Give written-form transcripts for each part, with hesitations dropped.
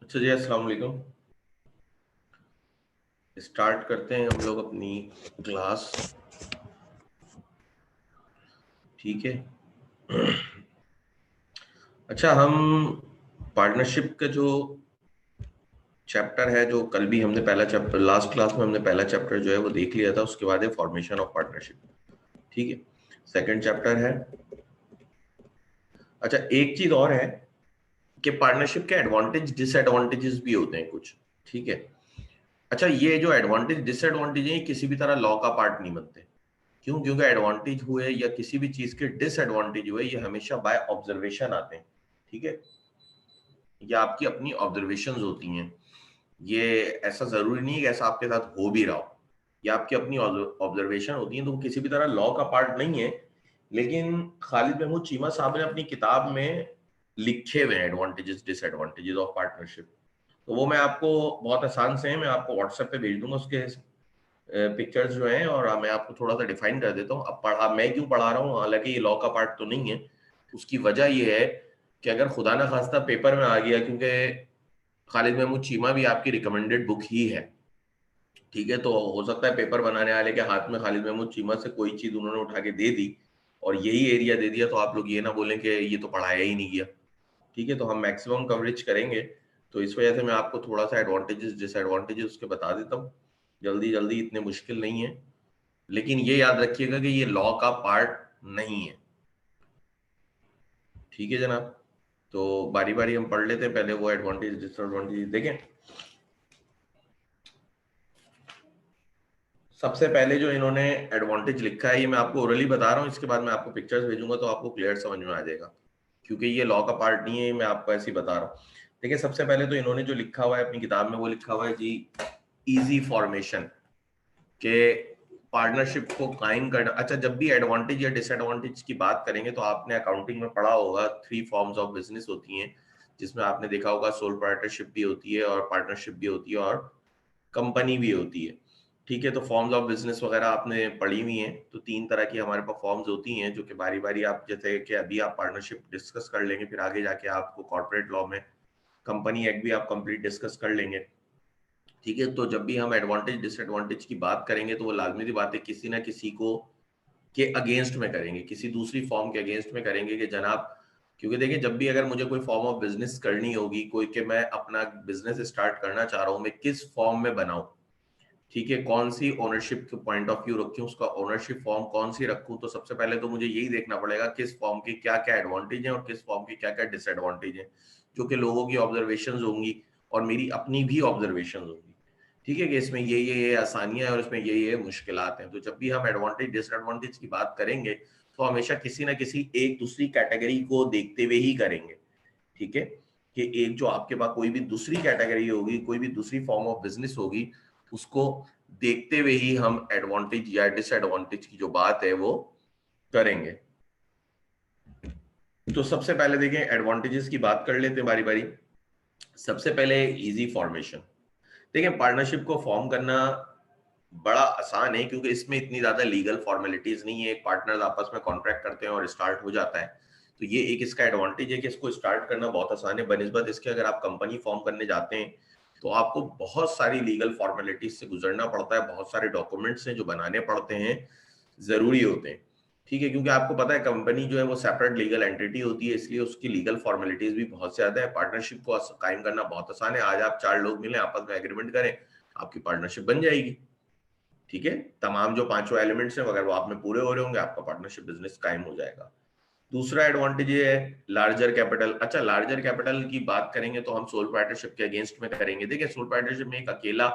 अच्छा जी, अस्सलाम वालेकुम। स्टार्ट करते हैं हम लोग अपनी क्लास। ठीक है। अच्छा, हम पार्टनरशिप का जो चैप्टर है, जो कल भी हमने पहला चैप्टर, लास्ट क्लास में हमने पहला चैप्टर जो है वो देख लिया था। उसके बाद है फॉर्मेशन ऑफ पार्टनरशिप। ठीक है। सेकंड चैप्टर है। अच्छा, एक चीज और है कि पार्टनरशिप के एडवांटेज डिसएडवांटेजेस भी होते हैं कुछ। ठीक है। अच्छा, ये जो एडवांटेज डिसएडवांटेज है, ये किसी भी तरह लॉ का पार्ट नहीं बनते। क्यों? क्योंकि एडवांटेज हुए या किसी भी चीज के डिसएडवांटेज हुए, ये हमेशा बाय ऑब्जर्वेशन आते हैं। ठीक है। ये आपकी अपनी ऑब्जर्वेशंस होती हैं। ये ऐसा जरूरी नहीं है कि ऐसा आपके साथ हो भी रहा हो। ये आपकी अपनी ऑब्जर्वेशन होती है, तो वो किसी भी तरह लॉ का पार्ट नहीं है। लेकिन खालिद महमूद चीमा साहब ने अपनी किताब में लिखे हुए हैं एडवांटेजेस डिसएडवांटेजेस ऑफ पार्टनरशिप। तो वो मैं आपको बहुत आसान से है, मैं आपको व्हाट्सएप पे भेज दूंगा उसके पिक्चर्स जो हैं, और मैं आपको थोड़ा सा डिफाइन कर देता हूँ। अब पढ़ा मैं क्यों पढ़ा रहा हूँ, हालांकि ये लॉ का पार्ट तो नहीं है। उसकी वजह ये है कि अगर खुदा ना खास्ता पेपर में आ गया, क्योंकि खालिद महमूद चीमा भी आपकी रिकमेंडेड बुक ही है। ठीक है। तो हो सकता है पेपर बनाने वाले के हाथ में खालिद महमूद चीमा से कोई चीज उन्होंने उठा के दे दी और यही एरिया दे दिया, तो आप लोग ये ना बोलें कि ये तो पढ़ाया ही नहीं गया। ठीक है। तो हम मैक्सिमम कवरेज करेंगे। तो इस वजह से मैं आपको थोड़ा सा एडवांटेजेस डिसएडवांटेजेस उसके बता देता हूँ। जल्दी जल्दी, इतने मुश्किल नहीं है। लेकिन ये याद रखिएगा कि ये लॉ का पार्ट नहीं है। ठीक है जनाब। तो बारी बारी हम पढ़ लेते हैं। पहले वो एडवांटेज डिसएडवांटेज देखें। सबसे पहले जो इन्होंने एडवांटेज लिखा है, ये मैं आपको ओरली बता रहा हूँ, इसके बाद मैं आपको पिक्चर्स भेजूंगा तो आपको क्लियर समझ में आ जाएगा। क्योंकि ये लॉ का पार्ट नहीं है, मैं आपको ऐसे ही बता रहा हूँ। देखिए, सबसे पहले तो इन्होंने जो लिखा हुआ है अपनी किताब में, वो लिखा हुआ है जी, इजी फॉर्मेशन के पार्टनरशिप को कायम करना। अच्छा, जब भी एडवांटेज या डिसएडवांटेज की बात करेंगे तो आपने अकाउंटिंग में पढ़ा होगा, 3 फॉर्म्स ऑफ बिजनेस होती हैं, जिसमें आपने देखा होगा सोल प्रोप्राइटरशिप भी होती है और पार्टनरशिप भी होती है और कंपनी भी होती है। ठीक है। तो फॉर्म्स ऑफ बिजनेस वगैरह आपने पढ़ी हुई हैं। तो 3 तरह की हमारे पास फॉर्म्स होती हैं, जो कि बारी बारी आप, जैसे कि अभी आप पार्टनरशिप डिस्कस कर लेंगे, फिर आगे जाके आपको कॉर्पोरेट लॉ में कंपनी एक्ट भी आप कंप्लीट डिस्कस कर लेंगे। ठीक है। तो जब भी हम एडवांटेज डिसएडवांटेज की बात करेंगे, तो वो लाजमी सी बात है, किसी ना किसी को के अगेंस्ट में करेंगे, किसी दूसरी फॉर्म के अगेंस्ट में करेंगे कि जनाब, क्योंकि देखिए, जब भी अगर मुझे कोई फॉर्म ऑफ बिजनेस करनी होगी, कोई कि मैं अपना बिजनेस स्टार्ट करना चाह रहा हूँ, मैं किस फॉर्म में बनाऊं। ठीक है। कौन सी ओनरशिप के पॉइंट ऑफ व्यू रखूं, उसका ओनरशिप फॉर्म कौन सी रखूं, तो सबसे पहले तो मुझे यही देखना पड़ेगा किस फॉर्म के क्या क्या एडवांटेज है और किस फॉर्म के क्या क्या डिसएडवांटेज है, जो कि लोगों की ऑब्जर्वेशंस होंगी और मेरी अपनी भी ऑब्जर्वेशंस होंगी। ठीक है। कि इसमें ये आसानियां हैं और इसमें ये मुश्किलात हैं। तो जब भी हम एडवांटेज डिसएडवांटेज की बात करेंगे, तो हमेशा किसी ना किसी एक दूसरी कैटेगरी को देखते हुए ही करेंगे। ठीक है। कि एक जो आपके पास कोई भी दूसरी कैटेगरी होगी, कोई भी दूसरी फॉर्म ऑफ बिजनेस होगी, उसको देखते हुए ही हम एडवांटेज या डिसएडवांटेज की जो बात है वो करेंगे। तो सबसे पहले देखें, एडवांटेजेस की बात कर लेते हैं बारी बारी। सबसे पहले इजी फॉर्मेशन। देखिए, पार्टनरशिप को फॉर्म करना बड़ा आसान है, क्योंकि इसमें इतनी ज्यादा लीगल फॉर्मेलिटीज नहीं है। पार्टनर्स आपस में कॉन्ट्रैक्ट करते हैं और स्टार्ट हो जाता है। तो ये एक इसका एडवांटेज है कि इसको स्टार्ट करना बहुत आसान है। बनिस्बत इसके अगर आप कंपनी फॉर्म करने जाते हैं, तो आपको बहुत सारी लीगल फॉर्मेलिटीज से गुजरना पड़ता है। बहुत सारे डॉक्यूमेंट्स हैं जो बनाने पड़ते हैं, जरूरी होते हैं। ठीक है। क्योंकि आपको पता है, कंपनी जो है वो सेपरेट लीगल एंटिटी होती है, इसलिए उसकी लीगल फॉर्मेलिटीज भी बहुत ज्यादा है। पार्टनरशिप को कायम करना बहुत आसान है। आज आप 4 लोग मिले, आपस में एग्रीमेंट करें, आपकी पार्टनरशिप बन जाएगी। ठीक है। तमाम जो पांचों एलिमेंट्स हैं, अगर वो आप में पूरे हो रहे होंगे, आपका पार्टनरशिप बिजनेस कायम हो जाएगा। दूसरा एडवांटेज ये है, लार्जर कैपिटल। अच्छा, लार्जर कैपिटल की बात करेंगे तो हम सोल प्रोप्राइटरशिप के अगेंस्ट में करेंगे। देखिए, सोल प्रोप्राइटरशिप में एक अकेला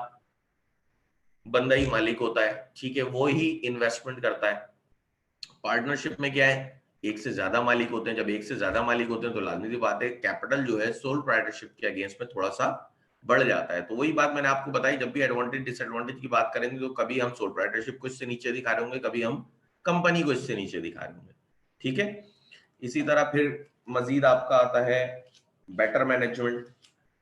बंदा ही मालिक होता है। ठीक है। वो ही इन्वेस्टमेंट करता है। पार्टनरशिप में क्या है, एक से ज्यादा मालिक होते हैं। जब एक से ज्यादा मालिक होते हैं, तो लाजमी सी बात है, कैपिटल जो है सोल प्रोप्राइटरशिप के अगेंस्ट में थोड़ा सा बढ़ जाता है। तो वही बात मैंने आपको बताई, जब भी एडवांटेज डिसएडवांटेज की बात करेंगे, तो कभी हम सोल प्रोप्राइटरशिप को इससे नीचे दिखा रहे होंगे, कभी हम कंपनी को इससे नीचे दिखा रहे होंगे। ठीक है। इसी तरह फिर मजीद आपका आता है बेटर मैनेजमेंट।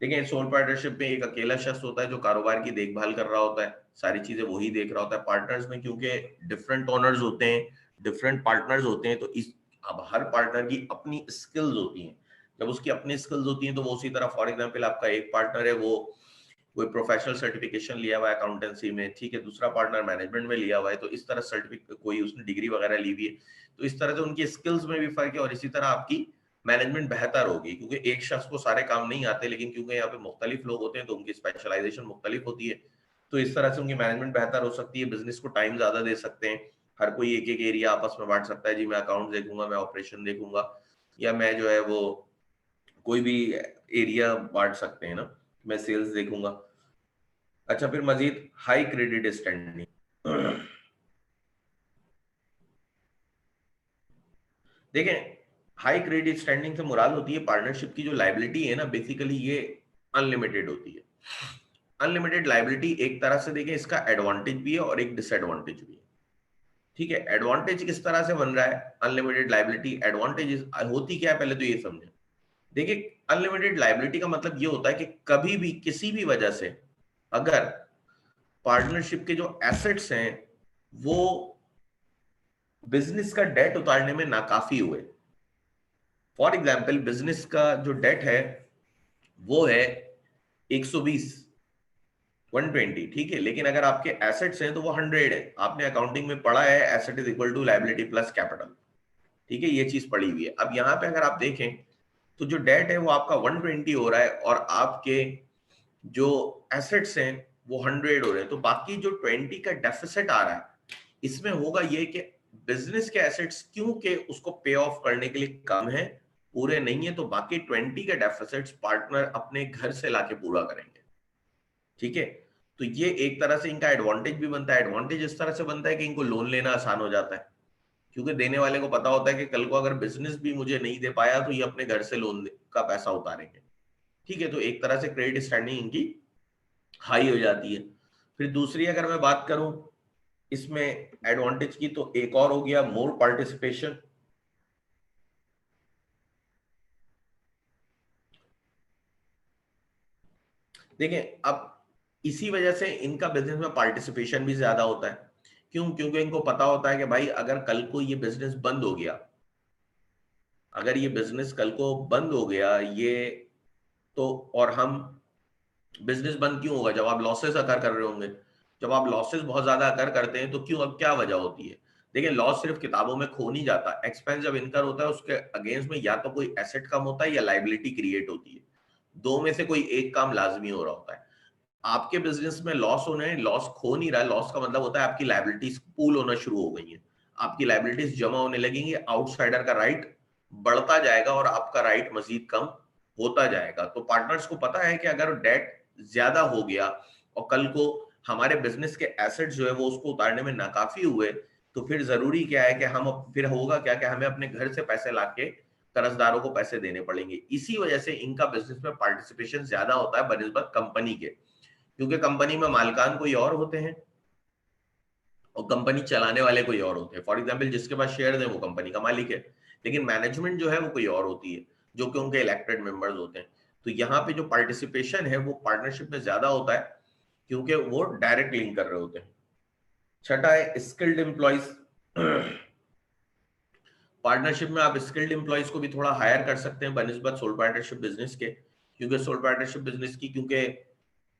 देखिए, सोल प्रोप्राइटरशिप में एक अकेला शख्स होता है जो कारोबार की देखभाल कर रहा होता है, सारी चीजें वही देख रहा होता है। पार्टनर्स में क्योंकि डिफरेंट ओनर्स होते हैं, डिफरेंट पार्टनर्स होते हैं, तो इस अब हर पार्टनर की अपनी स्किल्स होती हैं। जब उसकी अपनी स्किल्स होती हैं तो वो उसी तरह, फॉर एग्जांपल आपका एक पार्टनर है वो कोई प्रोफेशनल सर्टिफिकेशन लिया हुआ है अकाउंटेंसी में, ठीक है, दूसरा पार्टनर मैनेजमेंट में लिया हुआ है, तो इस तरह सर्टिफिकेट कोई उसने डिग्री वगैरह ली हुई है, तो इस तरह से उनकी स्किल्स में भी फर्क है और इसी तरह आपकी मैनेजमेंट बेहतर होगी, क्योंकि एक शख्स को सारे काम नहीं आते, लेकिन क्योंकि यहाँ पे मुख्तलिफ लोग होते हैं तो उनकी स्पेशलाइजेशन मुख्तलिफ होती है, तो इस तरह से उनकी मैनेजमेंट बेहतर हो सकती है, बिजनेस को टाइम ज्यादा दे सकते हैं। हर कोई एक एक एरिया आपस में बांट सकता है, जी मैं अकाउंट देखूंगा, मैं ऑपरेशन देखूंगा, या मैं जो है वो कोई भी एरिया बांट सकते हैं ना, मैं सेल्स देखूंगा। अच्छा, फिर मजीद हाई क्रेडिट स्टैंडिंग। देखें, हाई क्रेडिट स्टैंडिंग से मुराद होती है पार्टनरशिप की जो लाइबिलिटी है ना, बेसिकली ये अनलिमिटेड होती है। अनलिमिटेड लाइबिलिटी एक तरह से देखें इसका एडवांटेज भी है और एक डिसएडवांटेज भी है, ठीक है। एडवांटेज किस तरह से बन रहा है अनलिमिटेड लाइबिलिटी, एडवांटेज होती क्या है पहले तो ये समझें। देखिए, अनलिमिटेड लाइबिलिटी का मतलब ये होता है कि कभी भी किसी भी वजह से अगर पार्टनरशिप के जो एसेट्स हैं वो बिजनेस का डेट उतारने में नाकाफी हुए, फॉर एग्जाम्पल बिजनेस का जो डेट है वो है 120 120, ठीक है, लेकिन अगर आपके एसेट्स हैं तो वो 100 है। आपने अकाउंटिंग में पढ़ा है asset is equal to liability plus capital, ठीक है, ये चीज पड़ी हुई है। अब यहाँ पे अगर आप देखें तो जो डेट है वो आपका 120 हो रहा है और आपके जो एसेट्स हैं वो 100 हो रहे हैं, तो बाकी जो 20 का डेफिसिट आ रहा है इसमें होगा ये कि बिजनेस के एसेट्स क्योंकि उसको पे ऑफ करने के लिए कम है, पूरे नहीं है, तो बाकी 20 के डेफिसिट्स पार्टनर अपने घर से लाके पूरा करेंगे, ठीक है। तो ये एक तरह से इनका एडवांटेज भी बनता है। एडवांटेज इस तरह से बनता है कि इनको लोन लेना आसान हो जाता है, क्योंकि देने वाले को पता होता है कि कल को अगर बिजनेस भी मुझे नहीं दे पाया तो ये अपने घर से लोन का पैसा उतारेंगे, ठीक है। तो एक तरह से क्रेडिट स्टैंडिंग इनकी हाई हो जाती है। फिर दूसरी अगर मैं बात करूं इसमें एडवांटेज की, तो एक और हो गया मोर पार्टिसिपेशन। देखें, अब इसी वजह से इनका बिजनेस में पार्टिसिपेशन भी ज्यादा होता है। क्यों? क्योंकि इनको पता होता है कि भाई अगर कल को ये बिजनेस बंद हो गया, अगर ये बिजनेस कल को बंद हो गया ये, तो और हम, बिजनेस बंद क्यों होगा? जब आप लॉसेस अकर कर रहे होंगे, जब आप लॉसेस बहुत ज्यादा अकर करते हैं तो क्यों, अब क्या वजह होती है? देखिए, लॉस सिर्फ किताबों में खो नहीं जाता, एक्सपेंस जब इनकर होता है उसके अगेंस्ट में या तो कोई एसेट कम होता है या लाइबिलिटी क्रिएट होती है, दो में से कोई एक काम लाजमी हो रहा होता है। आपके बिजनेस में लॉस होने, लॉस खो नहीं रहा है, लॉस का मतलब होता है आपकी लाइबिलिटीज पूल होना शुरू हो गई है, आपकी लाइबिलिटीज जमा होने लगेंगी, आउटसाइडर का राइट बढ़ता जाएगा और आपका राइट मजीद कम होता जाएगा। तो पार्टनर्स को पता है कि अगर डेट ज्यादा हो गया और कल को हमारे बिजनेस के एसेट्स जो है वो उसको उतारने में नाकाफी हुए, तो फिर जरूरी क्या है कि हम, फिर होगा क्या कि हमें अपने घर से पैसे लाके कर्जदारों को पैसे देने पड़ेंगे। इसी वजह से इनका बिजनेस में पार्टिसिपेशन ज्यादा होता है बनिस्बत कंपनी के, क्योंकि कंपनी में मालिकान कोई और होते हैं और कंपनी चलाने वाले कोई और होते हैं। फॉर एग्जाम्पल जिसके पास शेयर है वो कंपनी का मालिक है, लेकिन मैनेजमेंट जो है वो कोई और होती है जो कि उनके इलेक्टेड मेंबर्स होते हैं। तो यहाँ पे जो पार्टिसिपेशन है वो पार्टनरशिप में ज्यादा होता है क्योंकि वो डायरेक्ट लिंक कर रहे होते हैं। छठा है स्किल्ड एम्प्लॉयज। पार्टनरशिप में आप स्किल्ड एम्प्लॉयज को भी थोड़ा हायर कर सकते हैं बनिस्बत सोल पार्टनरशिप बिजनेस के, क्योंकि सोल पार्टनरशिप बिजनेस की क्योंकि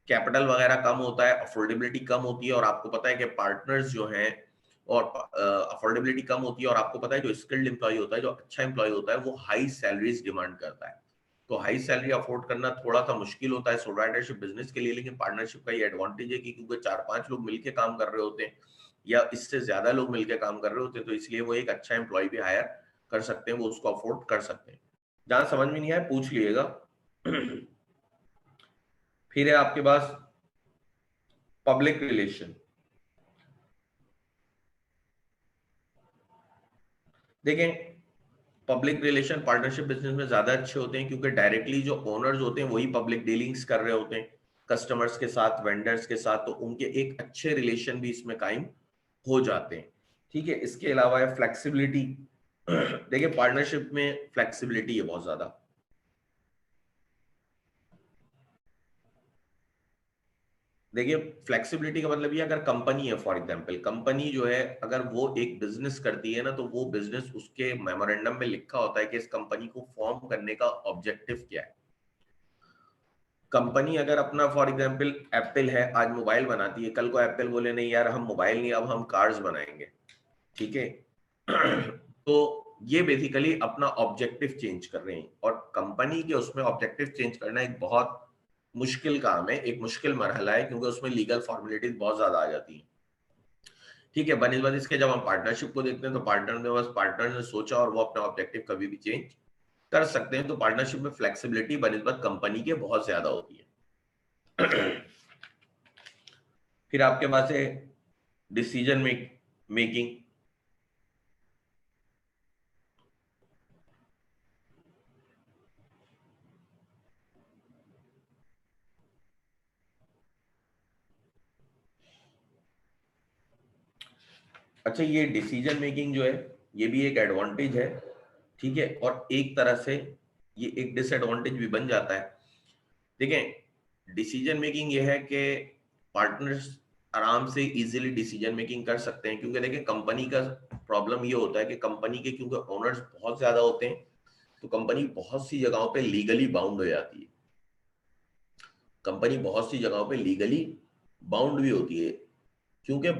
कैपिटल वगैरह कम होता है, अफोर्डेबिलिटी कम होती है, और आपको पता है कि पार्टनर्स जो हैं, और अफोर्डेबिलिटी कम होती है, और आपको पता है जो स्किल्ड एम्प्लॉय होता है, जो अच्छा एम्प्लॉय होता है, वो हाई सैलरीज डिमांड करता है। तो हाई सैलरी अफोर्ड करना थोड़ा सा मुश्किल होता है सोलाइटरशिप बिजनेस के लिए, लेकिन पार्टनरशिप का ये एडवांटेज है कि क्योंकि 4-5 लोग मिलकर काम कर रहे होते हैं या इससे ज्यादा लोग मिलकर काम कर रहे होते हैं, तो इसलिए वो एक अच्छा एम्प्लॉय भी हायर कर सकते हैं, वो उसको अफोर्ड कर सकते हैं। जहां समझ में नहीं आए पूछ लिएगा। फिर है आपके पास पब्लिक रिलेशन। देखें, पब्लिक रिलेशन पार्टनरशिप बिजनेस में ज्यादा अच्छे होते हैं क्योंकि डायरेक्टली जो ओनर्स होते हैं वही पब्लिक डीलिंग्स कर रहे होते हैं कस्टमर्स के साथ, वेंडर्स के साथ, तो उनके एक अच्छे रिलेशन भी इसमें कायम हो जाते हैं, ठीक है। इसके अलावा है फ्लेक्सिबिलिटी। देखिए, पार्टनरशिप में फ्लेक्सिबिलिटी है बहुत ज्यादा। देखिए फ्लेक्सिबिलिटी का मतलब ये, अगर कंपनी है, फॉर एग्जांपल कंपनी जो है अगर वो एक बिजनेस करती है ना, तो वो बिजनेस उसके मेमोरेंडम में लिखा होता है कि इस कंपनी को फॉर्म करने का ऑब्जेक्टिव क्या है। कंपनी अगर अपना फॉर एग्जांपल एप्पल है, आज मोबाइल बनाती है, कल को एप्पल बोले नहीं यार हम मोबाइल नहीं, अब हम कार्स बनाएंगे, ठीक है तो ये बेसिकली अपना ऑब्जेक्टिव चेंज कर रहे हैं, और कंपनी के उसमें ऑब्जेक्टिव चेंज करना एक बहुत मुश्किल काम है, एक मुश्किल मरहला है, क्योंकि उसमें लीगल फॉर्मेलिटीज बहुत ज्यादा आ जाती है। ठीक है, बनिस्बत इसके जब हम पार्टनरशिप को देखते हैं तो पार्टनर ने सोचा और वो अपना ऑब्जेक्टिव कभी भी चेंज कर सकते हैं, तो पार्टनरशिप में फ्लेक्सिबिलिटी बनिस्बत कंपनी के बहुत ज्यादा होती है। फिर आपके पास है डिसीजन मेकिंग। अच्छा, ये डिसीजन मेकिंग जो है ये भी एक एडवांटेज है, ठीक है, और एक तरह से ये एक डिसएडवांटेज भी बन जाता है। देखें, डिसीजन मेकिंग ये है कि पार्टनर्स आराम से इजीली डिसीजन मेकिंग कर सकते हैं, क्योंकि देखें कंपनी का प्रॉब्लम ये होता है कि कंपनी के क्योंकि ओनर्स बहुत ज्यादा होते हैं, तो कंपनी बहुत सी जगहों पे लीगली बाउंड हो जाती है। कंपनी बहुत सी जगहों पे लीगली बाउंड भी होती है, क्योंकि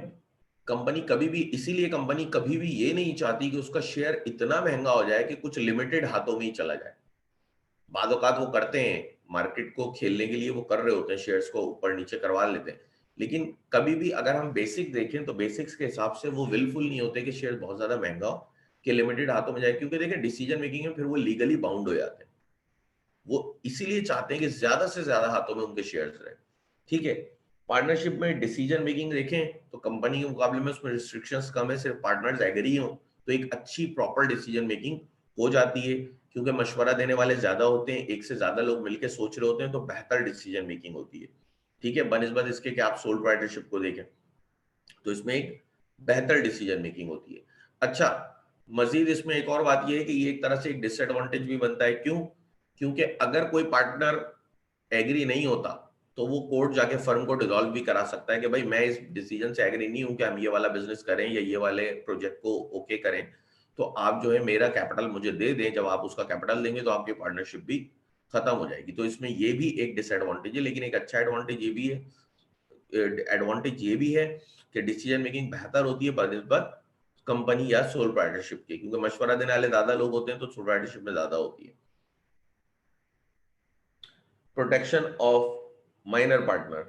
कंपनी कभी भी, इसीलिए कंपनी कभी भी ये नहीं चाहती कि उसका शेयर इतना महंगा हो जाए कि कुछ लिमिटेड हाथों में ही चला जाए। बाद औकात वो करते हैं, मार्केट को खेलने के लिए वो कर रहे होते हैं, शेयर्स को ऊपर नीचे करवा लेते हैं, लेकिन कभी भी अगर हम बेसिक देखें तो बेसिक्स के हिसाब से वो विलफुल नहीं होते कि शेयर बहुत ज्यादा महंगा हो कि लिमिटेड हाथों में जाए, क्योंकि देखिए डिसीजन मेकिंग में फिर वो लीगली बाउंड हो जाते हैं। वो इसीलिए चाहते हैं कि ज्यादा से ज्यादा हाथों में उनके शेयर्स रहे, ठीक है। पार्टनरशिप में डिसीजन मेकिंग देखें तो कंपनी के मुकाबले में उसमें रिस्ट्रिक्शंस कम है, सिर्फ पार्टनर्स एग्री हो तो एक अच्छी प्रॉपर डिसीजन मेकिंग हो जाती है, क्योंकि मशवरा देने वाले ज्यादा होते हैं, एक से ज्यादा लोग मिलकर सोच रहे होते हैं, तो बेहतर डिसीजन मेकिंग होती है, ठीक है। बनिस्बत इसके कि आप सोल प्रोप्राइटरशिप को देखें तो इसमें एक बेहतर डिसीजन मेकिंग होती है। अच्छा, मजीद इसमें एक और बात यह है कि ये एक तरह से एक डिसएडवांटेज भी बनता है, क्यों? क्योंकि अगर कोई पार्टनर एग्री नहीं होता तो वो कोर्ट जाके फर्म को डिसॉल्व भी करा सकता है कि भाई मैं इस डिसीजन से एग्री नहीं हूं कि हम ये वाला बिजनेस करें या ये वाले प्रोजेक्ट को ओके करें, तो आप जो है मेरा कैपिटल मुझे दे दें, जब आप उसका कैपिटल देंगे तो आपकी पार्टनरशिप भी खत्म हो जाएगी। तो इसमें ये भी एक डिसएडवांटेज है, लेकिन एक अच्छा एडवांटेज ये भी है, एडवांटेज ये भी है कि डिसीजन मेकिंग बेहतर होती है बनिस्बत कंपनी या सोल प्रोप्राइटरशिप के, क्योंकि मशवरा देने वाले ज्यादा लोग होते हैं तो सोल प्रोप्राइटरशिप में ज्यादा होती है। Protection of minor partner.